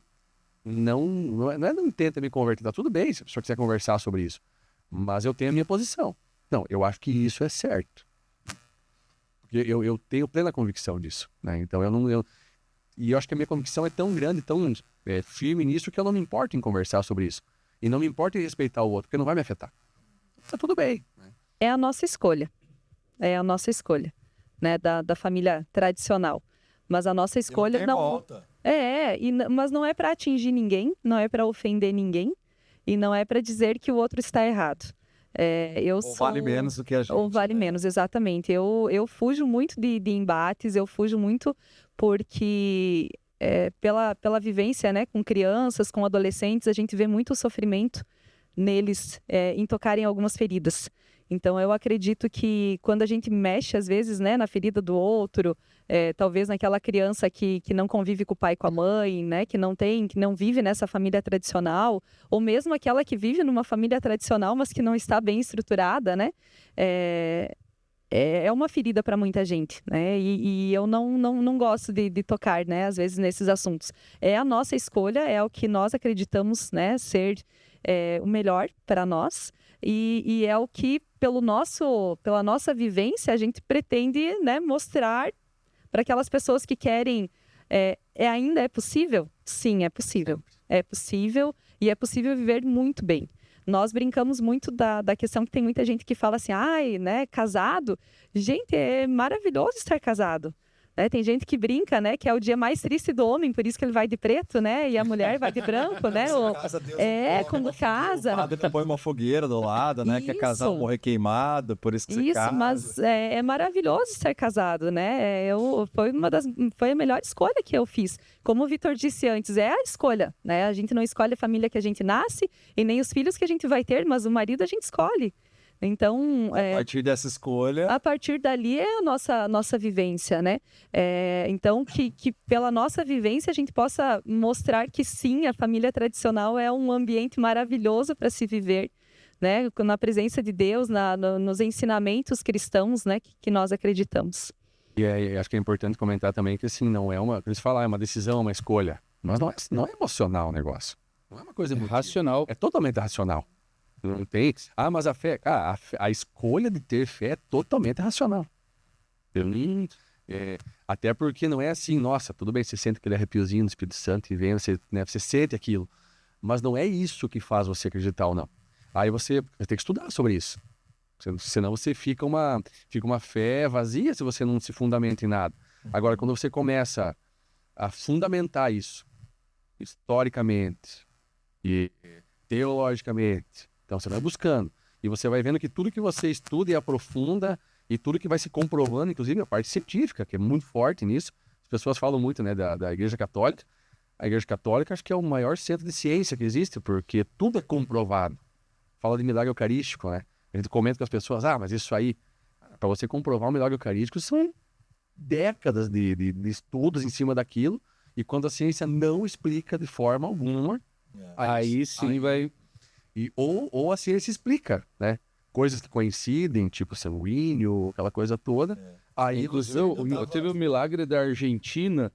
não tenta me converter, tá tudo bem se a pessoa quiser conversar sobre isso. Mas eu tenho a minha posição. Não, eu acho que isso é certo. Porque eu tenho plena convicção disso, né? Então, e eu acho que a minha convicção é tão grande, tão firme nisso, que eu não me importo em conversar sobre isso. E não me importa em respeitar o outro, porque não vai me afetar. Tá tudo bem. É a nossa escolha. É a nossa escolha, né? Da família tradicional. Mas a nossa escolha não... volta. Mas não é para atingir ninguém, não é para ofender ninguém e não é para dizer que o outro está errado. Vale menos do que a gente. Ou vale menos, exatamente. Eu fujo muito de embates, eu fujo muito porque pela vivência, né, com crianças, com adolescentes, a gente vê muito sofrimento neles em tocarem algumas feridas. Então, eu acredito que quando a gente mexe, às vezes, né, na ferida do outro, talvez naquela criança que não convive com o pai e com a mãe, né, que não vive nessa família tradicional, ou mesmo aquela que vive numa família tradicional, mas que não está bem estruturada, né, é uma ferida para muita gente, né, e eu não gosto de tocar, né, às vezes, nesses assuntos. É a nossa escolha, é o que nós acreditamos, né, ser o melhor para nós, e é o que, pela nossa vivência, a gente pretende, né, mostrar para aquelas pessoas que querem. Ainda é possível? Sim, é possível. É possível e é possível viver muito bem. Nós brincamos muito da questão que tem muita gente que fala assim, né, casado. Gente, é maravilhoso estar casado. Né? Tem gente que brinca, né, que é o dia mais triste do homem, por isso que ele vai de preto, né, e a mulher vai de branco, né? Quando casa. O padre põe uma fogueira do lado, né, que é casado morrer queimado, por isso que você casa. Mas é maravilhoso ser casado, né? Foi a melhor escolha que eu fiz. Como o Vitor disse antes, é a escolha, né? A gente não escolhe a família que a gente nasce e nem os filhos que a gente vai ter, mas o marido a gente escolhe. Então, a partir dessa escolha... A partir dali é a nossa vivência, né? Então, que pela nossa vivência a gente possa mostrar que sim, a família tradicional é um ambiente maravilhoso para se viver, né? Na presença de Deus, nos ensinamentos cristãos, né? Que nós acreditamos. E acho que é importante comentar também que, assim, não é eles falam, é uma decisão, é uma escolha. Mas não é emocional o negócio. Não é uma coisa racional. É totalmente racional. Não tem. Mas a fé. A escolha de ter fé é totalmente racional. Até porque não é assim, nossa, tudo bem, você sente aquele arrepiozinho do Espírito Santo e vem, você sente aquilo. Mas não é isso que faz você acreditar ou não. Aí você tem que estudar sobre isso. Senão você fica uma fé vazia se você não se fundamenta em nada. Agora, quando você começa a fundamentar isso historicamente e teologicamente, então você vai buscando. E você vai vendo que tudo que você estuda e aprofunda, e tudo que vai se comprovando, inclusive a parte científica, que é muito forte nisso. As pessoas falam muito, né, da Igreja Católica. A Igreja Católica acho que é o maior centro de ciência que existe, porque tudo é comprovado. Fala de milagre eucarístico, né? A gente comenta com as pessoas, mas isso aí, para você comprovar um milagre eucarístico, são décadas de estudos em cima daquilo, e quando a ciência não explica de forma alguma, Aí sim vai... ou a ciência explica, né? Coisas que coincidem, tipo sanguíneo, aquela coisa toda. Aí Inclusive, teve o milagre da Argentina,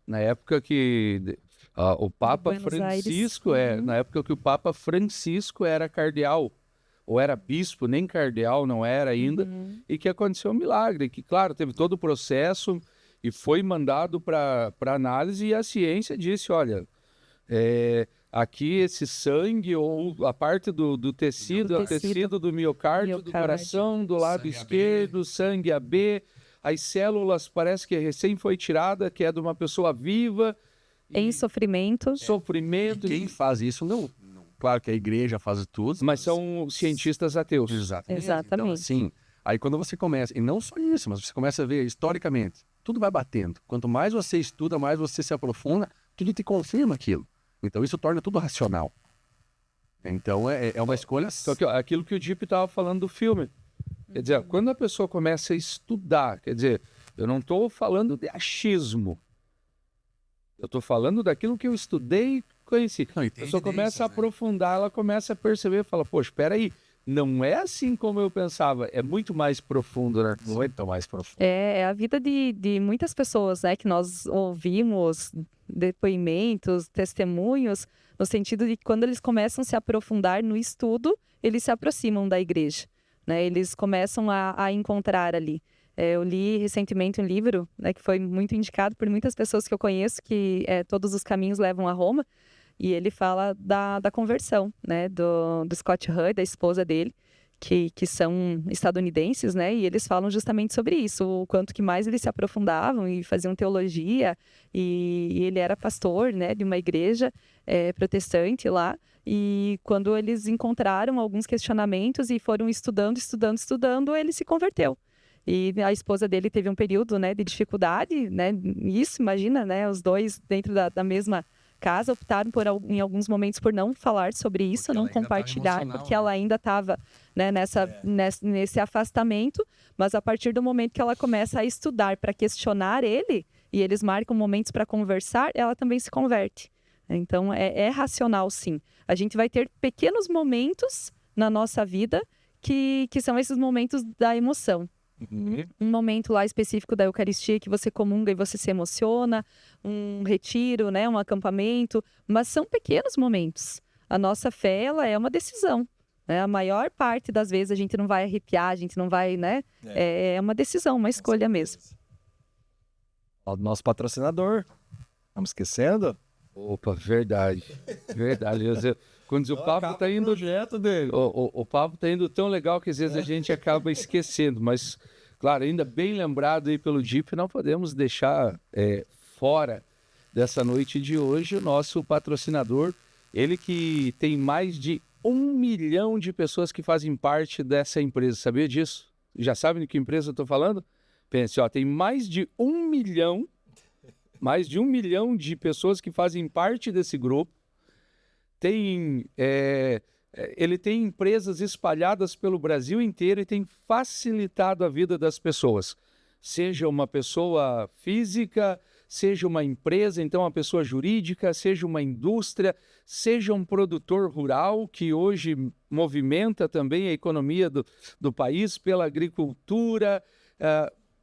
na época que o Papa Buenos Francisco, Aires. na época que o Papa Francisco era cardeal, ou era bispo, nem cardeal não era ainda, e que aconteceu um milagre, que, claro, teve todo o processo e foi mandado para análise, e a ciência disse, olha, aqui esse sangue, ou a parte do tecido, é o tecido do miocárdio, do coração, do lado Sangue esquerdo, sangue AB, as células parece que recém foi tirada, que é de uma pessoa viva, Em sofrimento. sofrimento, quem faz isso não. Claro que a igreja faz tudo, mas são cientistas ateus. Exatamente. Exatamente. Então, assim, aí quando você começa, e não só isso, mas você começa a ver historicamente, tudo vai batendo. Quanto mais você estuda, mais você se aprofunda, tudo te confirma aquilo. Então isso torna tudo racional. Então é uma escolha. Só que aquilo que o Deep estava falando do filme. Quer dizer, quando a pessoa começa a estudar, quer dizer, eu não estou falando de achismo. Eu estou falando daquilo que eu estudei e conheci. Não, e A tem pessoa começa a evidências, né? aprofundar, ela começa a perceber, fala, poxa, espera aí, não é assim como eu pensava, é muito mais profundo, né? Muito mais profundo. É a vida de muitas pessoas, né? Que nós ouvimos depoimentos, testemunhos, no sentido de que quando eles começam a se aprofundar no estudo, eles se aproximam da igreja, né? Eles começam a encontrar ali. Eu li recentemente um livro, né, que foi muito indicado por muitas pessoas que eu conheço, que Todos os Caminhos Levam a Roma, e ele fala da conversão, né, do Scott Hahn, da esposa dele, que são estadunidenses, né, e eles falam justamente sobre isso, o quanto que mais eles se aprofundavam e faziam teologia, e ele era pastor, né, de uma igreja protestante lá, e quando eles encontraram alguns questionamentos e foram estudando, ele se converteu. E a esposa dele teve um período, né, de dificuldade, né, isso, imagina, né, os dois dentro da mesma casa optaram em alguns momentos por não falar sobre isso, Porque não ela ainda tava compartilhar, emocional, porque né? ela ainda estava, né, nesse afastamento, mas a partir do momento que ela começa a estudar para questionar ele, e eles marcam momentos para conversar, ela também se converte. Então, é racional, sim. A gente vai ter pequenos momentos na nossa vida que são esses momentos da emoção. Um momento lá específico da Eucaristia que você comunga e você se emociona, um retiro, né, um acampamento, mas são pequenos momentos. A nossa fé, ela é uma decisão, né? A maior parte das vezes a gente não vai arrepiar, a gente não vai, né? É uma decisão, uma escolha mesmo. O nosso patrocinador. Estamos esquecendo? Opa, verdade. Verdade. Quer dizer, quando o papo está indo. projeto dele. O papo está indo tão legal que às vezes a gente acaba esquecendo, mas, claro, ainda bem lembrado aí pelo Deep, não podemos deixar fora dessa noite de hoje o nosso patrocinador, ele que tem mais de 1 milhão de pessoas que fazem parte dessa empresa, sabia disso? Já sabem de que empresa eu estou falando? Pense, tem mais de 1 milhão de pessoas que fazem parte desse grupo. Ele tem empresas espalhadas pelo Brasil inteiro e tem facilitado a vida das pessoas. Seja uma pessoa física, seja uma empresa, então uma pessoa jurídica, seja uma indústria, seja um produtor rural que hoje movimenta também a economia do país pela agricultura.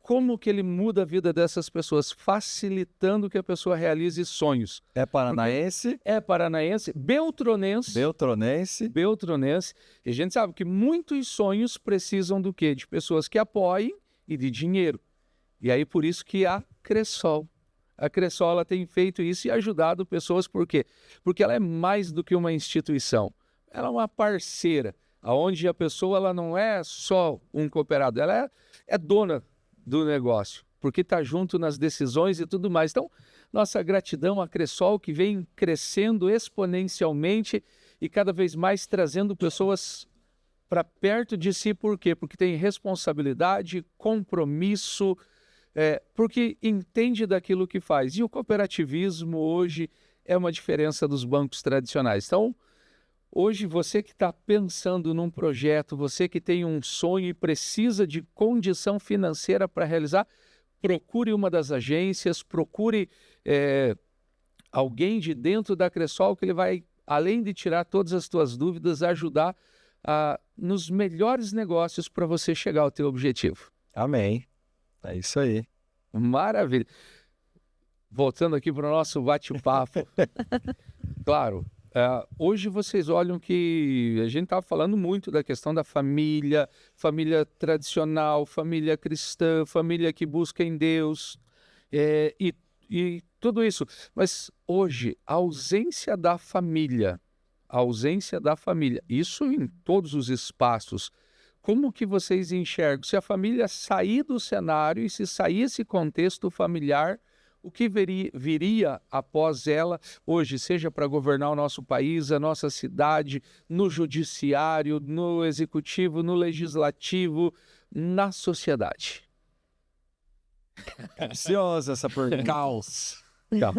Como que ele muda a vida dessas pessoas, facilitando que a pessoa realize sonhos. É paranaense. É paranaense, beltronense. Beltronense. E a gente sabe que muitos sonhos precisam do quê? De pessoas que apoiem e de dinheiro. E aí por isso que a Cressol ela tem feito isso e ajudado pessoas, por quê? Porque ela é mais do que uma instituição. Ela é uma parceira, onde a pessoa ela não é só um cooperado, ela é dona do negócio, porque está junto nas decisões e tudo mais. Então, nossa gratidão à Cressol, que vem crescendo exponencialmente e cada vez mais trazendo pessoas para perto de si, por quê? Porque tem responsabilidade, compromisso, porque entende daquilo que faz. E o cooperativismo hoje é uma diferença dos bancos tradicionais. Então, hoje você que está pensando num projeto, você que tem um sonho e precisa de condição financeira para realizar, procure uma das agências, procure alguém de dentro da Cressol que ele vai, além de tirar todas as tuas dúvidas, ajudar nos melhores negócios para você chegar ao teu objetivo. Amém. É isso aí. Maravilha. Voltando aqui para o nosso bate-papo. Claro, hoje vocês olham que a gente estava falando muito da questão da família, família tradicional, família cristã, família que busca em Deus, e tudo isso. Mas hoje, a ausência da família, isso em todos os espaços, como que vocês enxergam? Se a família sair do cenário e se sair esse contexto familiar, o que viria após ela hoje, seja para governar o nosso país, a nossa cidade, no judiciário, no executivo, no legislativo, na sociedade? Ansiosa essa pergunta. Caos.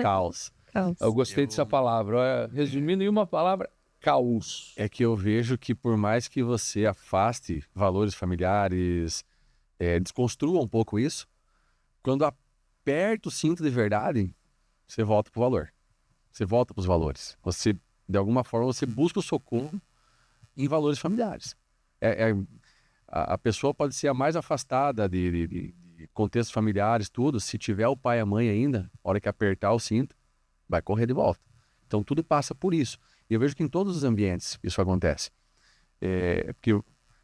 Caos. Eu gostei dessa palavra. Resumindo em uma palavra, caos. É que eu vejo que por mais que você afaste valores familiares, desconstrua um pouco isso, quando aperta o cinto de verdade, você volta pro valor. Você volta pros valores. Você, de alguma forma, você busca o socorro em valores familiares. A pessoa pode ser a mais afastada de contextos familiares, tudo. Se tiver o pai e a mãe ainda, a hora que apertar o cinto, vai correr de volta. Então, tudo passa por isso. E eu vejo que em todos os ambientes isso acontece. Porque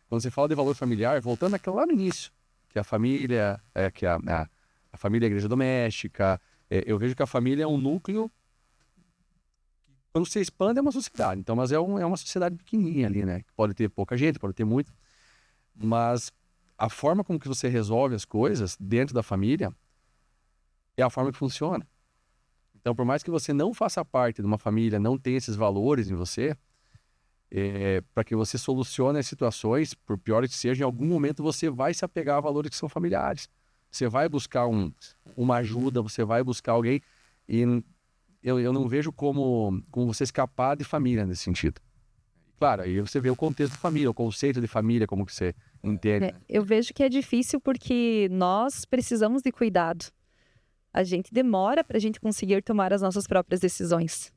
quando você fala de valor familiar, voltando àquela lá no início, que a família, a família é a igreja doméstica, eu vejo que a família é um núcleo. Quando você expande, é uma sociedade. Então, mas é uma sociedade pequenininha ali, né? Pode ter pouca gente, pode ter muito. Mas a forma como que você resolve as coisas dentro da família é a forma que funciona. Então, por mais que você não faça parte de uma família, não tenha esses valores em você, para que você solucione as situações, por piores que sejam, em algum momento você vai se apegar a valores que são familiares. Você vai buscar uma ajuda, você vai buscar alguém, e eu não vejo como você escapar de família nesse sentido. Claro, aí você vê o contexto de família, o conceito de família, como que você entende. Eu vejo que é difícil porque nós precisamos de cuidado. A gente demora para a gente conseguir tomar as nossas próprias decisões.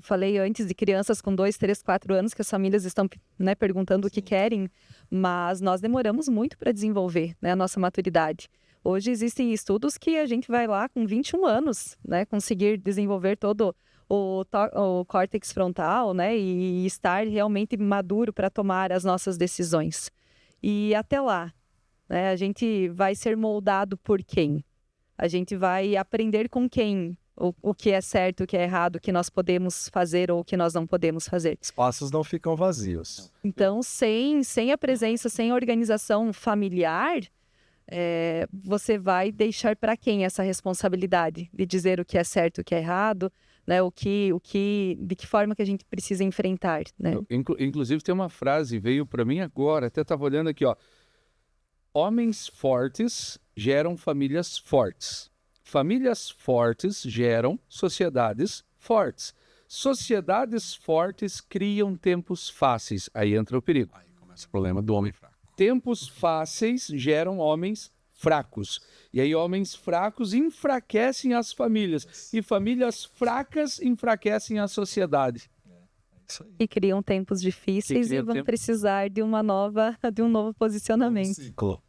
Falei antes de crianças com 2, 3, 4 anos que as famílias estão perguntando o que querem, mas nós demoramos muito para desenvolver a nossa maturidade. Hoje existem estudos que a gente vai lá com 21 anos, conseguir desenvolver todo o córtex frontal, e estar realmente maduro para tomar as nossas decisões. E até lá, a gente vai ser moldado por quem? A gente vai aprender com quem o que é certo, o que é errado, o que nós podemos fazer ou o que nós não podemos fazer. Espaços não ficam vazios. Então, sem a presença, sem a organização familiar, você vai deixar para quem essa responsabilidade de dizer o que é certo, o que é errado, de que forma que a gente precisa enfrentar, né? Inclusive tem uma frase, veio para mim agora, até estava olhando aqui, ó. Homens fortes geram famílias fortes. Famílias fortes geram sociedades fortes. Sociedades fortes criam tempos fáceis. Aí entra o perigo. Aí começa o problema do homem fraco. Tempos fáceis geram homens fracos. E aí homens fracos enfraquecem as famílias. E famílias fracas enfraquecem a sociedade. E criam tempos difíceis e vão precisar de um novo posicionamento. Ciclo.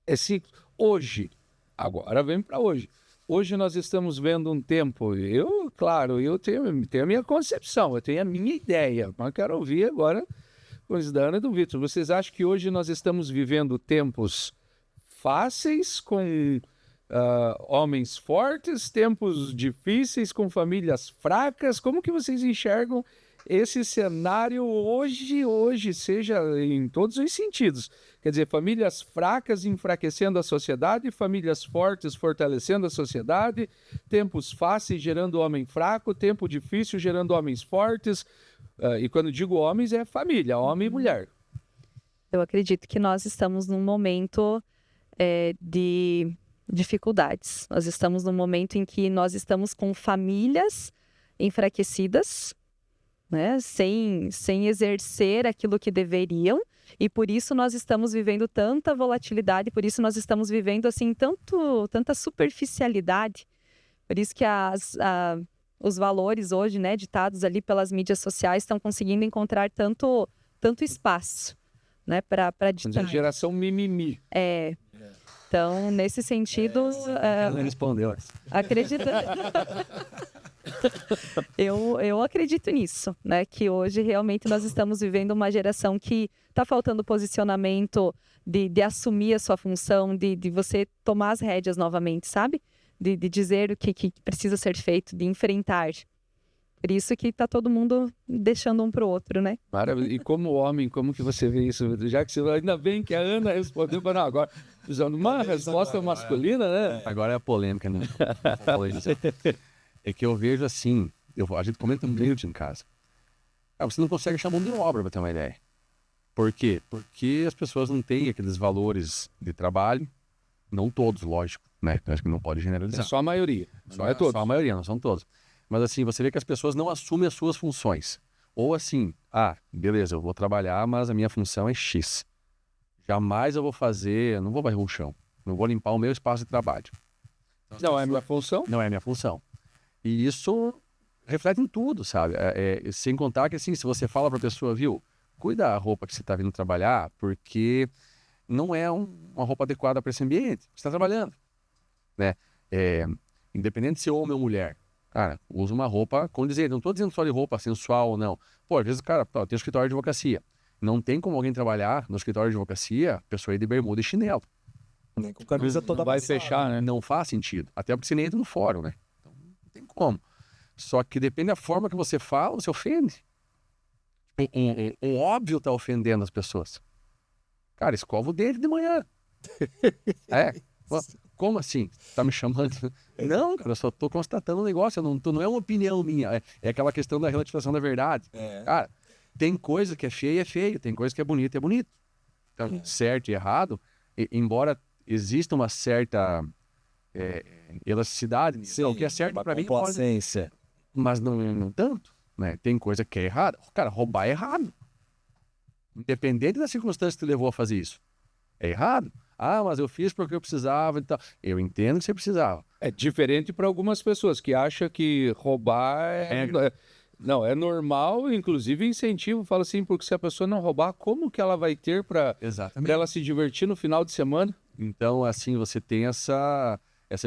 É ciclo. Hoje, agora vem para hoje. Hoje nós estamos vendo um tempo, eu tenho a minha concepção, eu tenho a minha ideia, mas quero ouvir agora coisas da Ana e do Vitor. Vocês acham que hoje nós estamos vivendo tempos fáceis com homens fortes, tempos difíceis com famílias fracas? Como que vocês enxergam esse cenário hoje, seja em todos os sentidos? Quer dizer, famílias fracas enfraquecendo a sociedade, famílias fortes fortalecendo a sociedade, tempos fáceis gerando homem fraco, tempo difícil gerando homens fortes. E quando digo homens, é família, homem e mulher. Eu acredito que nós estamos num momento de dificuldades. Nós estamos num momento em que nós estamos com famílias enfraquecidas, né? Sem exercer aquilo que deveriam, e por isso nós estamos vivendo tanta volatilidade, por isso nós estamos vivendo assim tanta superficialidade. Por isso que os valores hoje, né, ditados ali pelas mídias sociais, estão conseguindo encontrar tanto espaço, né, para ditar. Geração mimimi. Então, nesse sentido, Ela respondeu. acredito. Eu acredito nisso, né? Que hoje realmente nós estamos vivendo uma geração que está faltando posicionamento de assumir a sua função, de você tomar as rédeas novamente, sabe? De dizer o que precisa ser feito, de enfrentar. Por isso que está todo mundo deixando um para o outro, né? Maravilha. E como homem, como que você vê isso? Já que você ainda bem que a Ana respondeu, mas não, agora usando uma resposta masculina, né? Agora é a polêmica, né? É que eu vejo assim, a gente comenta muito em casa. Você não consegue achar mão de obra, para ter uma ideia. Por quê? Porque as pessoas não têm aqueles valores de trabalho, não todos, lógico, né? Acho que não pode generalizar. É só a maioria, não é todos. Só a maioria, não são todos. Mas assim, você vê que as pessoas não assumem as suas funções. Ou assim, beleza, eu vou trabalhar, mas a minha função é X. Jamais eu vou fazer, não vou varrer um chão, não vou limpar o meu espaço de trabalho. Não é a minha função? Não é a minha função. E isso reflete em tudo, sabe? Sem contar que assim, se você fala para a pessoa, viu, cuida da roupa que você está vindo trabalhar, porque não é uma roupa adequada para esse ambiente. Você está trabalhando, né? Independente se é homem ou mulher. Cara, usa uma roupa condizente. Não estou dizendo só de roupa sensual ou não. Pô, às vezes o cara tem um escritório de advocacia. Não tem como alguém trabalhar no escritório de advocacia, pessoa aí de bermuda e chinelo. Nem com camisa toda Vai amassada. fechar, né? Não faz sentido. Até porque você nem entra no fórum, né? Então, não tem como. Só que depende da forma que você fala, você ofende. O óbvio tá ofendendo as pessoas. Cara, escova o dente de manhã. Como assim? Tá me chamando? Não, cara, eu só tô constatando um negócio. Não é uma opinião minha. É aquela questão da relativização da verdade. Cara, tem coisa que é feia, é feio. Tem coisa que é bonita, é bonito. Então, certo e errado, embora exista uma certa elasticidade nisso. O que é certo para mim pode... Mas não tanto, né? Tem coisa que é errada. Cara, roubar é errado. Independente da circunstância que te levou a fazer isso. É errado. Mas eu fiz porque eu precisava e tal. Eu entendo que você precisava. É diferente para algumas pessoas que acham que roubar não, é normal, inclusive incentivo. Fala assim, porque se a pessoa não roubar, como que ela vai ter para ela se divertir no final de semana? Então, assim, você tem essa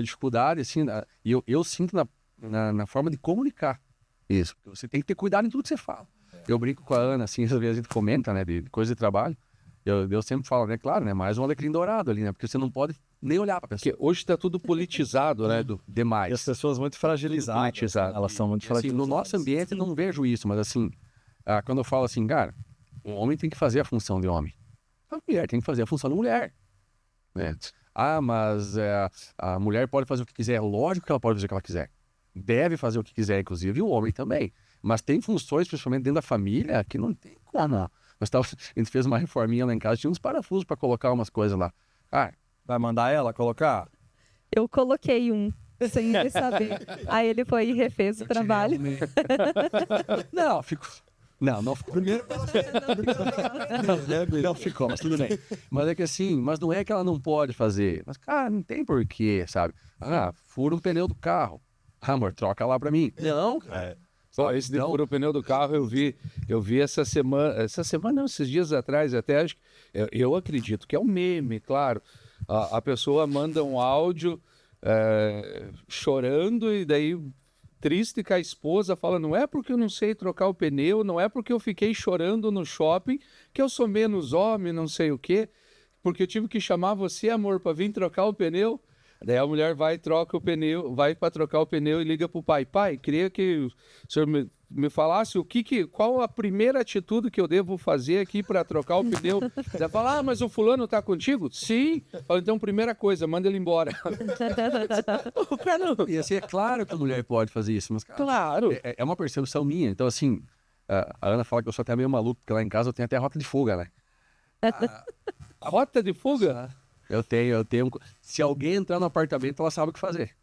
dificuldade, assim, e eu sinto na forma de comunicar isso. Você tem que ter cuidado em tudo que você fala. Eu brinco com a Ana, assim, às vezes a gente comenta, né, de coisa de trabalho. Eu sempre falo, né, claro, né, mais um alecrim dourado ali, né, porque você não pode nem olhar para a pessoa. Porque hoje está tudo politizado, né, demais. E as pessoas muito fragilizadas. Elas são muito fragilizadas. Assim, no nosso ambiente eu não vejo isso, mas assim, quando eu falo assim, cara, o homem tem que fazer a função de homem. A mulher tem que fazer a função de mulher. Né? Mas a mulher pode fazer o que quiser. Lógico que ela pode fazer o que ela quiser. Deve fazer o que quiser, inclusive, e o homem também. Mas tem funções, principalmente dentro da família, que não tem como. A gente fez uma reforminha lá em casa, tinha uns parafusos para colocar umas coisas lá. Vai mandar ela colocar? Eu coloquei um, sem ele saber. Aí ele foi e refez o trabalho. Não, ficou. Não ficou. Primeiro não ficou, mas tudo bem. Mas é que assim, mas não é que ela não pode fazer. Mas, cara, não tem porquê, sabe? Fura um pneu do carro. Amor, troca lá pra mim. Não, cara. Só esse de fura o pneu do carro eu vi essa semana não, esses dias atrás até, acho que eu acredito que é um meme, claro. A pessoa manda um áudio chorando e daí triste com a esposa, fala, não é porque eu não sei trocar o pneu, não é porque eu fiquei chorando no shopping que eu sou menos homem, não sei o quê, porque eu tive que chamar você, amor, para vir trocar o pneu. Daí a mulher vai, troca o pneu, vai para trocar o pneu e liga pro pai. Pai, queria que o senhor me falasse qual a primeira atitude que eu devo fazer aqui para trocar o pneu. Ela fala, mas o fulano tá contigo? Sim. Fala, então, primeira coisa, manda ele embora. E assim, é claro que a mulher pode fazer isso, mas, cara, claro. É uma percepção minha. Então, assim, a Ana fala que eu sou até meio maluco, porque lá em casa eu tenho até rota de fuga, né? Rota de fuga? Eu tenho. Se alguém entrar no apartamento, ela sabe o que fazer.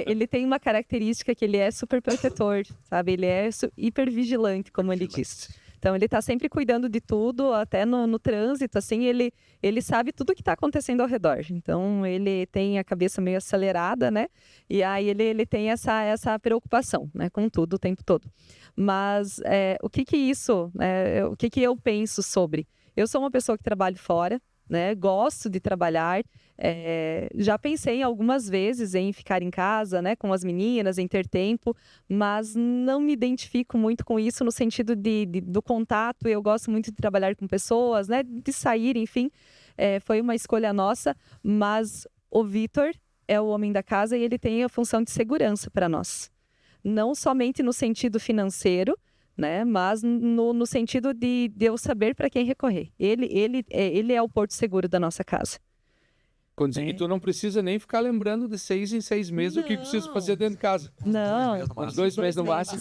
Ele tem uma característica que ele é super protetor, sabe? Ele é hiper vigilante, como ele diz. Então, ele está sempre cuidando de tudo, até no trânsito, assim, ele sabe tudo o que está acontecendo ao redor. Então, ele tem a cabeça meio acelerada, né? E aí, ele tem essa preocupação, né? Com tudo o tempo todo. Mas, o que eu penso sobre? Eu sou uma pessoa que trabalho fora, né? Gosto de trabalhar. Já pensei algumas vezes em ficar em casa, né, com as meninas, em ter tempo, mas não me identifico muito com isso no sentido do contato. Eu gosto muito de trabalhar com pessoas, né, de sair, enfim. Foi uma escolha nossa, mas o Vitor é o homem da casa e ele tem a função de segurança para nós. Não somente no sentido financeiro, né? Mas no sentido de eu saber para quem recorrer. Ele é o porto seguro da nossa casa. E tu não precisa nem ficar lembrando de 6 em 6 meses o que precisa fazer dentro de casa. Não. Uns 2 meses no máximo.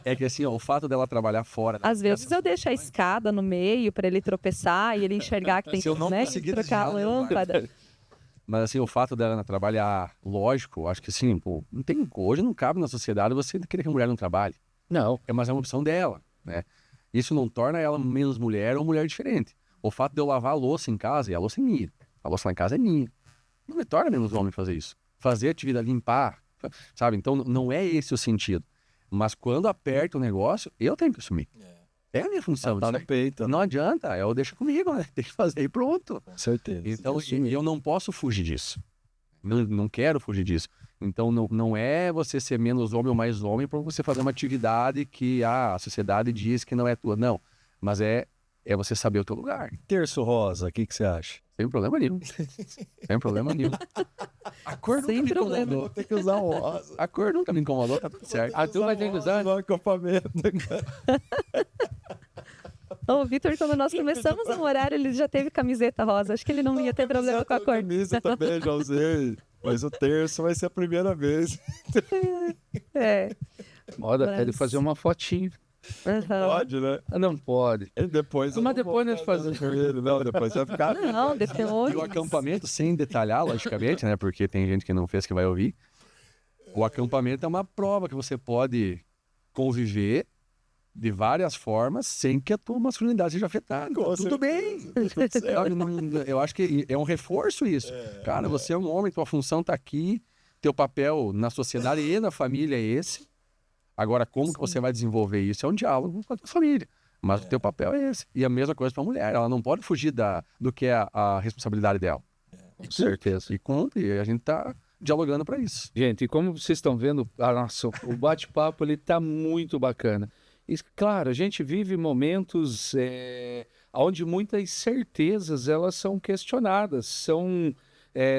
É que assim, ó, o fato dela trabalhar fora... Às vezes eu deixo a escada no meio para ele tropeçar e ele enxergar que tem que, né, trocar a lâmpada. Mas assim, o fato dela trabalhar, lógico, acho que assim, pô, hoje não cabe na sociedade você querer que a mulher não trabalhe. Não. Mas é uma opção dela, né? Isso não torna ela menos mulher ou mulher diferente. O fato de eu lavar a louça em casa, e a louça é minha. A louça lá em casa é minha. Não me torna menos homem fazer isso. Fazer atividade, limpar, sabe? Então, não é esse o sentido. Mas quando aperta o negócio, eu tenho que assumir. É a minha função. Tá no peito. Não adianta, eu deixo comigo, né? Tem que fazer e pronto. Com certeza. Então, eu não posso fugir disso. Não quero fugir disso. Então, não é você ser menos homem ou mais homem para você fazer uma atividade que a sociedade diz que não é tua. Não. Mas é você saber o teu lugar. Terço rosa, o que você acha? Sem problema nenhum. Sem problema nenhum. A cor nunca me incomodou. Vou ter que usar um rosa. A cor nunca me incomodou, tá tudo certo. A tu vai ter que usar? No acampamento, cara. O Vitor, quando nós começamos a namorar, ele já teve camiseta rosa. Acho que ele não ia ter problema com a cor. Camisa também, já usei. Mas o terço vai ser a primeira vez. Moda até de fazer uma fotinho. Pode, né? Não pode. E depois Mas depois nós fazemos. Não, depois vai ficar... Não, depois... E o acampamento, sem detalhar, logicamente, né? Porque tem gente que não fez que vai ouvir. O acampamento é uma prova que você pode conviver de várias formas sem que a tua masculinidade seja afetada. Tudo bem. Eu acho que é um reforço isso. Cara, você é um homem, tua função tá aqui, teu papel na sociedade e na família é esse. Agora, como que você vai desenvolver isso? É um diálogo com a tua família. Mas o teu papel é esse. E a mesma coisa para a mulher. Ela não pode fugir do que é a responsabilidade dela. Com certeza. E cumpre. E a gente tá dialogando para isso. Gente, e como vocês estão vendo, o bate-papo ele tá muito bacana. E, claro, a gente vive momentos onde muitas certezas elas são questionadas, são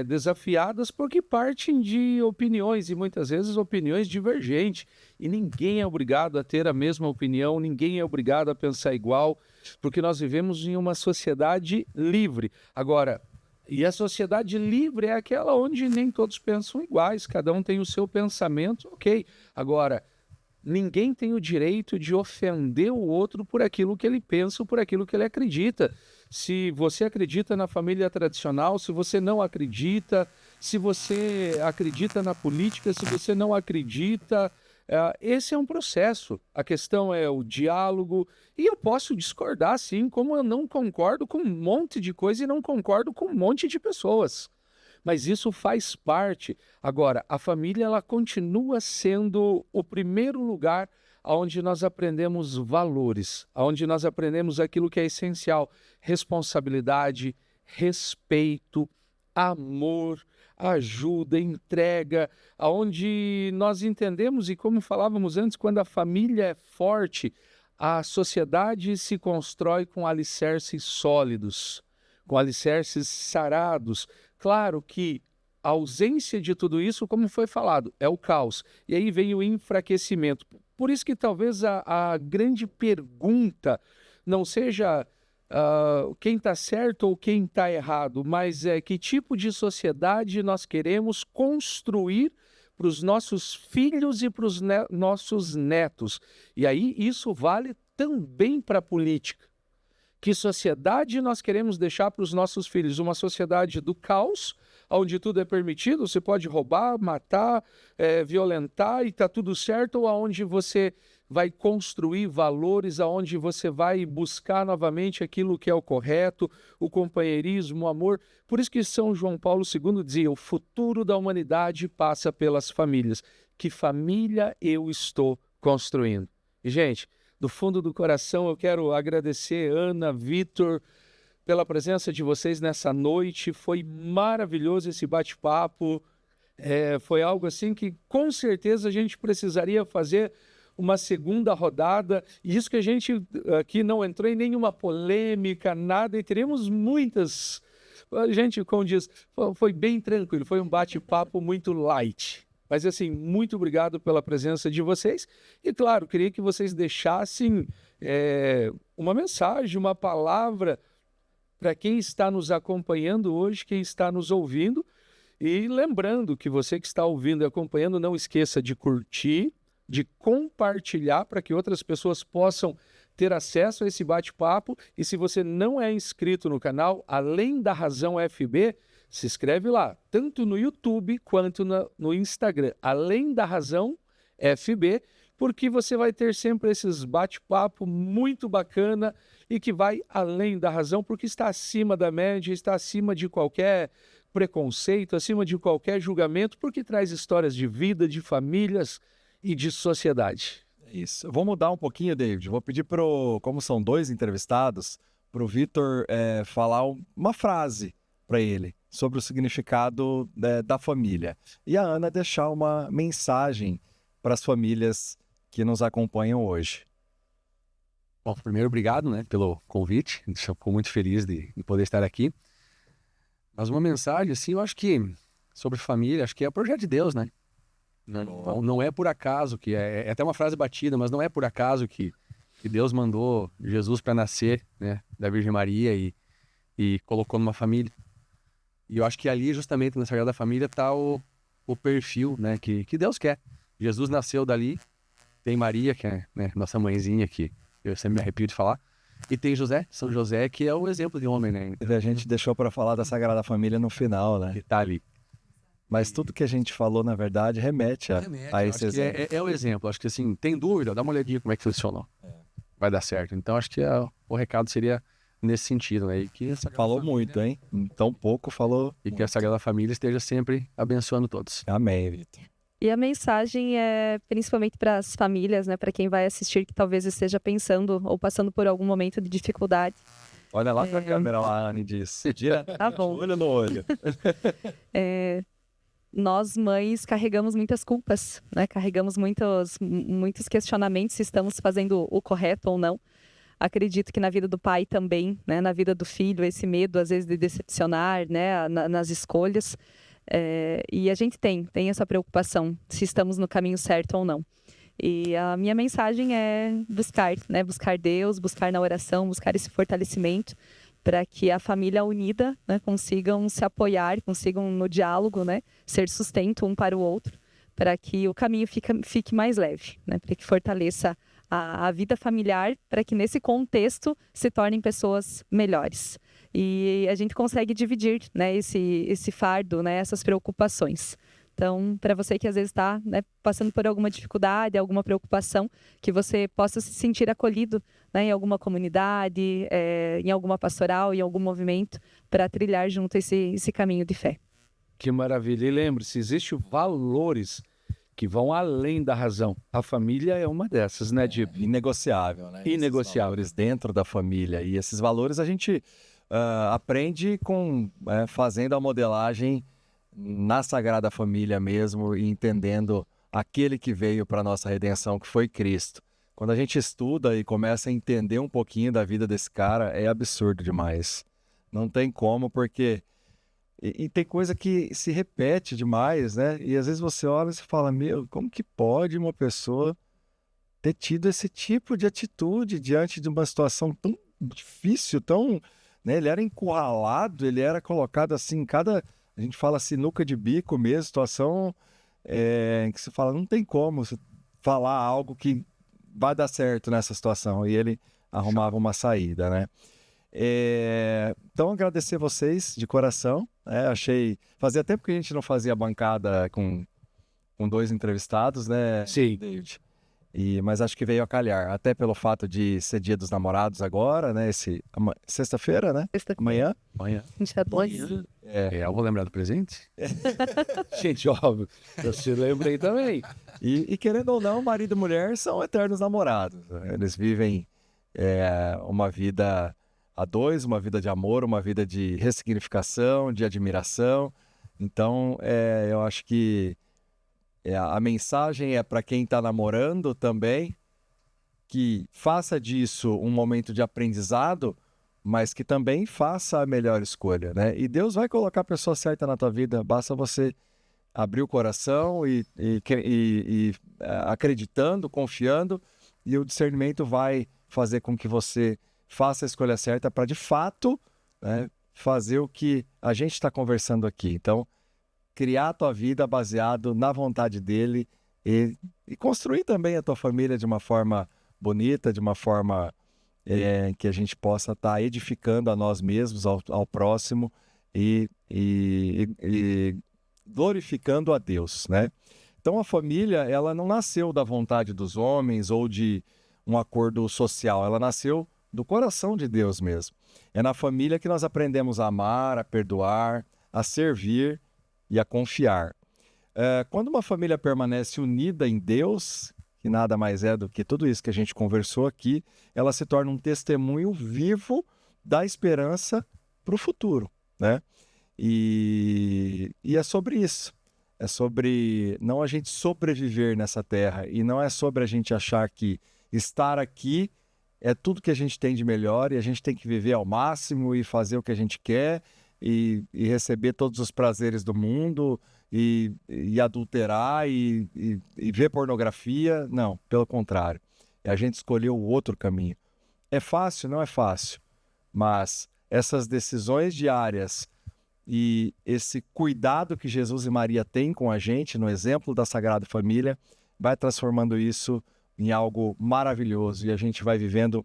desafiadas porque partem de opiniões e muitas vezes opiniões divergentes. E ninguém é obrigado a ter a mesma opinião, ninguém é obrigado a pensar igual, porque nós vivemos em uma sociedade livre. Agora, e a sociedade livre é aquela onde nem todos pensam iguais, cada um tem o seu pensamento, ok. Agora, ninguém tem o direito de ofender o outro por aquilo que ele pensa ou por aquilo que ele acredita. Se você acredita na família tradicional, se você não acredita, se você acredita na política, se você não acredita, esse é um processo. A questão é o diálogo. E eu posso discordar, sim, como eu não concordo com um monte de coisa e não concordo com um monte de pessoas. Mas isso faz parte. Agora, a família ela continua sendo o primeiro lugar onde nós aprendemos valores, onde nós aprendemos aquilo que é essencial: responsabilidade, respeito, amor, ajuda, entrega, onde nós entendemos, e como falávamos antes, quando a família é forte, a sociedade se constrói com alicerces sólidos, com alicerces sarados. Claro que a ausência de tudo isso, como foi falado, é o caos. E aí vem o enfraquecimento. Por isso que talvez a grande pergunta não seja quem está certo ou quem está errado, mas que tipo de sociedade nós queremos construir para os nossos filhos e para os nossos netos. E aí isso vale também para a política. Que sociedade nós queremos deixar para os nossos filhos? Uma sociedade do caos, onde tudo é permitido, você pode roubar, matar, violentar e está tudo certo, ou aonde você vai construir valores, aonde você vai buscar novamente aquilo que é o correto, o companheirismo, o amor. Por isso que São João Paulo II dizia, o futuro da humanidade passa pelas famílias. Que família eu estou construindo? E, gente, do fundo do coração eu quero agradecer Ana, Vitor, pela presença de vocês nessa noite. Foi maravilhoso esse bate-papo. Foi algo assim que com certeza a gente precisaria fazer uma segunda rodada, e isso que a gente aqui não entrou em nenhuma polêmica, nada, e teremos muitas. A gente, como diz, foi bem tranquilo, foi um bate-papo muito light. Mas assim, muito obrigado pela presença de vocês, e claro, queria que vocês deixassem uma mensagem, uma palavra para quem está nos acompanhando hoje, quem está nos ouvindo, e lembrando que você que está ouvindo e acompanhando, não esqueça de curtir, de compartilhar para que outras pessoas possam ter acesso a esse bate-papo. E se você não é inscrito no canal, Além da Razão FB, se inscreve lá, tanto no YouTube quanto no Instagram, Além da Razão FB, porque você vai ter sempre esses bate-papo muito bacana e que vai além da razão, porque está acima da média, está acima de qualquer preconceito, acima de qualquer julgamento, porque traz histórias de vida, de famílias e de sociedade. Isso. Eu vou mudar um pouquinho, David. Vou pedir como são dois entrevistados, para o Vitor falar uma frase para ele sobre o significado da família. E a Ana deixar uma mensagem para as famílias que nos acompanham hoje. Bom, primeiro, obrigado, né, pelo convite. Fico muito feliz de poder estar aqui. Mas uma mensagem, assim, eu acho que sobre família, acho que é o projeto de Deus, né? Não é por acaso que é até uma frase batida, mas não é por acaso que Deus mandou Jesus para nascer, né, da Virgem Maria e colocou numa família. E eu acho que ali, justamente na Sagrada Família, está o perfil, né, que Deus quer. Jesus nasceu dali, tem Maria, que é, né, nossa mãezinha, que eu sempre me arrepio de falar, e tem José, São José, que é o exemplo de homem, né? A gente deixou para falar da Sagrada Família no final, né? Que está ali. Mas tudo que a gente falou, na verdade, remete a esse exemplo. É o exemplo. Acho que, assim, tem dúvida, dá uma olhadinha como é que funcionou. Vai dar certo. Então, acho que o recado seria nesse sentido, né? E que falou muito, hein? Tão pouco falou. E que a Sagrada Família esteja sempre abençoando todos. Amém, Vitor. E a mensagem é principalmente para as famílias, né? Para quem vai assistir, que talvez esteja pensando ou passando por algum momento de dificuldade. Olha lá pra câmera lá, Anne, diz. Tira tá bom. Olho no olho. Nós, mães, carregamos muitas culpas, né? Carregamos muitos questionamentos se estamos fazendo o correto ou não. Acredito que na vida do pai também, né? Na vida do filho, esse medo, às vezes, de decepcionar, né? Nas escolhas. E a gente tem essa preocupação se estamos no caminho certo ou não. E a minha mensagem é buscar, né? Buscar Deus, buscar na oração, buscar esse fortalecimento, para que a família unida, né, consigam se apoiar, consigam no diálogo, né, ser sustento um para o outro, para que o caminho fique mais leve, né, para que fortaleça a vida familiar, para que nesse contexto se tornem pessoas melhores. E a gente consegue dividir, né, esse fardo, né, essas preocupações. Então, para você que às vezes está, né, passando por alguma dificuldade, alguma preocupação, que você possa se sentir acolhido, né, em alguma comunidade, em alguma pastoral, em algum movimento, para trilhar junto esse caminho de fé. Que maravilha. E lembre-se, existem valores que vão além da razão. A família é uma dessas, né, Dib? Inegociável, né? Inegociável. Valores dentro da família. E esses valores a gente aprende fazendo a modelagem na Sagrada Família mesmo e entendendo aquele que veio para a nossa redenção, que foi Cristo. Quando a gente estuda e começa a entender um pouquinho da vida desse cara, é absurdo demais. Não tem como, porque... E tem coisa que se repete demais, né? E às vezes você olha e você fala, meu, como que pode uma pessoa ter tido esse tipo de atitude diante de uma situação tão difícil, tão... né? Ele era encurralado, ele era colocado assim, a gente fala sinuca de bico mesmo, situação que você fala, não tem como você falar algo que vai dar certo nessa situação. E ele arrumava uma saída, né? Então, agradecer vocês de coração. Fazia tempo que a gente não fazia bancada com 2 entrevistados, né, Sim. David? Mas acho que veio a calhar, até pelo fato de ser Dia dos Namorados agora, né? Sexta-feira, né? Amanhã. Dia 12. Eu vou lembrar do presente? Gente, óbvio, eu se lembrei também. E querendo ou não, marido e mulher são eternos namorados. Eles vivem uma vida a 2, uma vida de amor, uma vida de ressignificação, de admiração. Então, eu acho que a mensagem é para quem está namorando também, que faça disso um momento de aprendizado, mas que também faça a melhor escolha, né? E Deus vai colocar a pessoa certa na tua vida, basta você abrir o coração e acreditando, confiando, e o discernimento vai fazer com que você faça a escolha certa para, de fato, né, fazer o que a gente está conversando aqui. Então, criar a tua vida baseado na vontade dele e construir também a tua família de uma forma bonita, de uma forma que a gente possa estar edificando a nós mesmos, ao próximo e glorificando a Deus, né? Então a família, ela não nasceu da vontade dos homens ou de um acordo social, ela nasceu do coração de Deus mesmo. É na família que nós aprendemos a amar, a perdoar, a servir e a confiar. Quando uma família permanece unida em Deus, que nada mais é do que tudo isso que a gente conversou aqui, ela se torna um testemunho vivo da esperança para o futuro, né? E é sobre isso. É sobre não a gente sobreviver nessa terra e não é sobre a gente achar que estar aqui é tudo que a gente tem de melhor e a gente tem que viver ao máximo e fazer o que a gente quer e receber todos os prazeres do mundo e adulterar e ver pornografia. Não, pelo contrário. A gente escolheu o outro caminho. É fácil? Não é fácil. Mas essas decisões diárias e esse cuidado que Jesus e Maria têm com a gente, no exemplo da Sagrada Família, vai transformando isso em algo maravilhoso. E a gente vai vivendo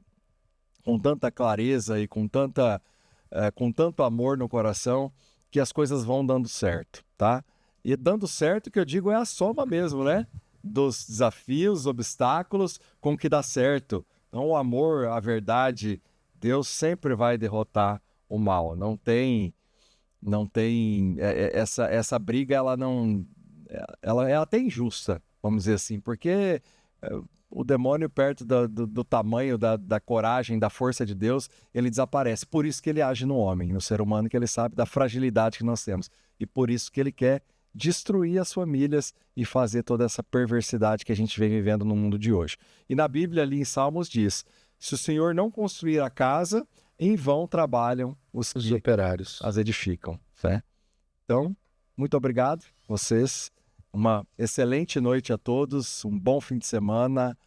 com tanta clareza e com tanto amor no coração que as coisas vão dando certo, tá? E dando certo, que eu digo, é a soma mesmo, né? Dos desafios, obstáculos, com que dá certo. Então, o amor, a verdade, Deus sempre vai derrotar o mal. Não tem essa briga, ela é até injusta, vamos dizer assim, porque o demônio, perto do tamanho, da coragem, da força de Deus, ele desaparece. Por isso que ele age no homem, no ser humano, que ele sabe da fragilidade que nós temos. E por isso que ele quer destruir as famílias e fazer toda essa perversidade que a gente vem vivendo no mundo de hoje. E na Bíblia, ali em Salmos, diz: se o Senhor não construir a casa, em vão trabalham os operários. As edificam. Né? Então, muito obrigado vocês. Uma excelente noite a todos, um bom fim de semana,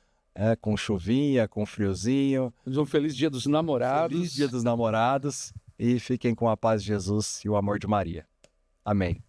com chuvinha, com friozinho. Um feliz Dia dos Namorados. Feliz Dia dos Namorados e fiquem com a paz de Jesus e o amor de Maria. Amém.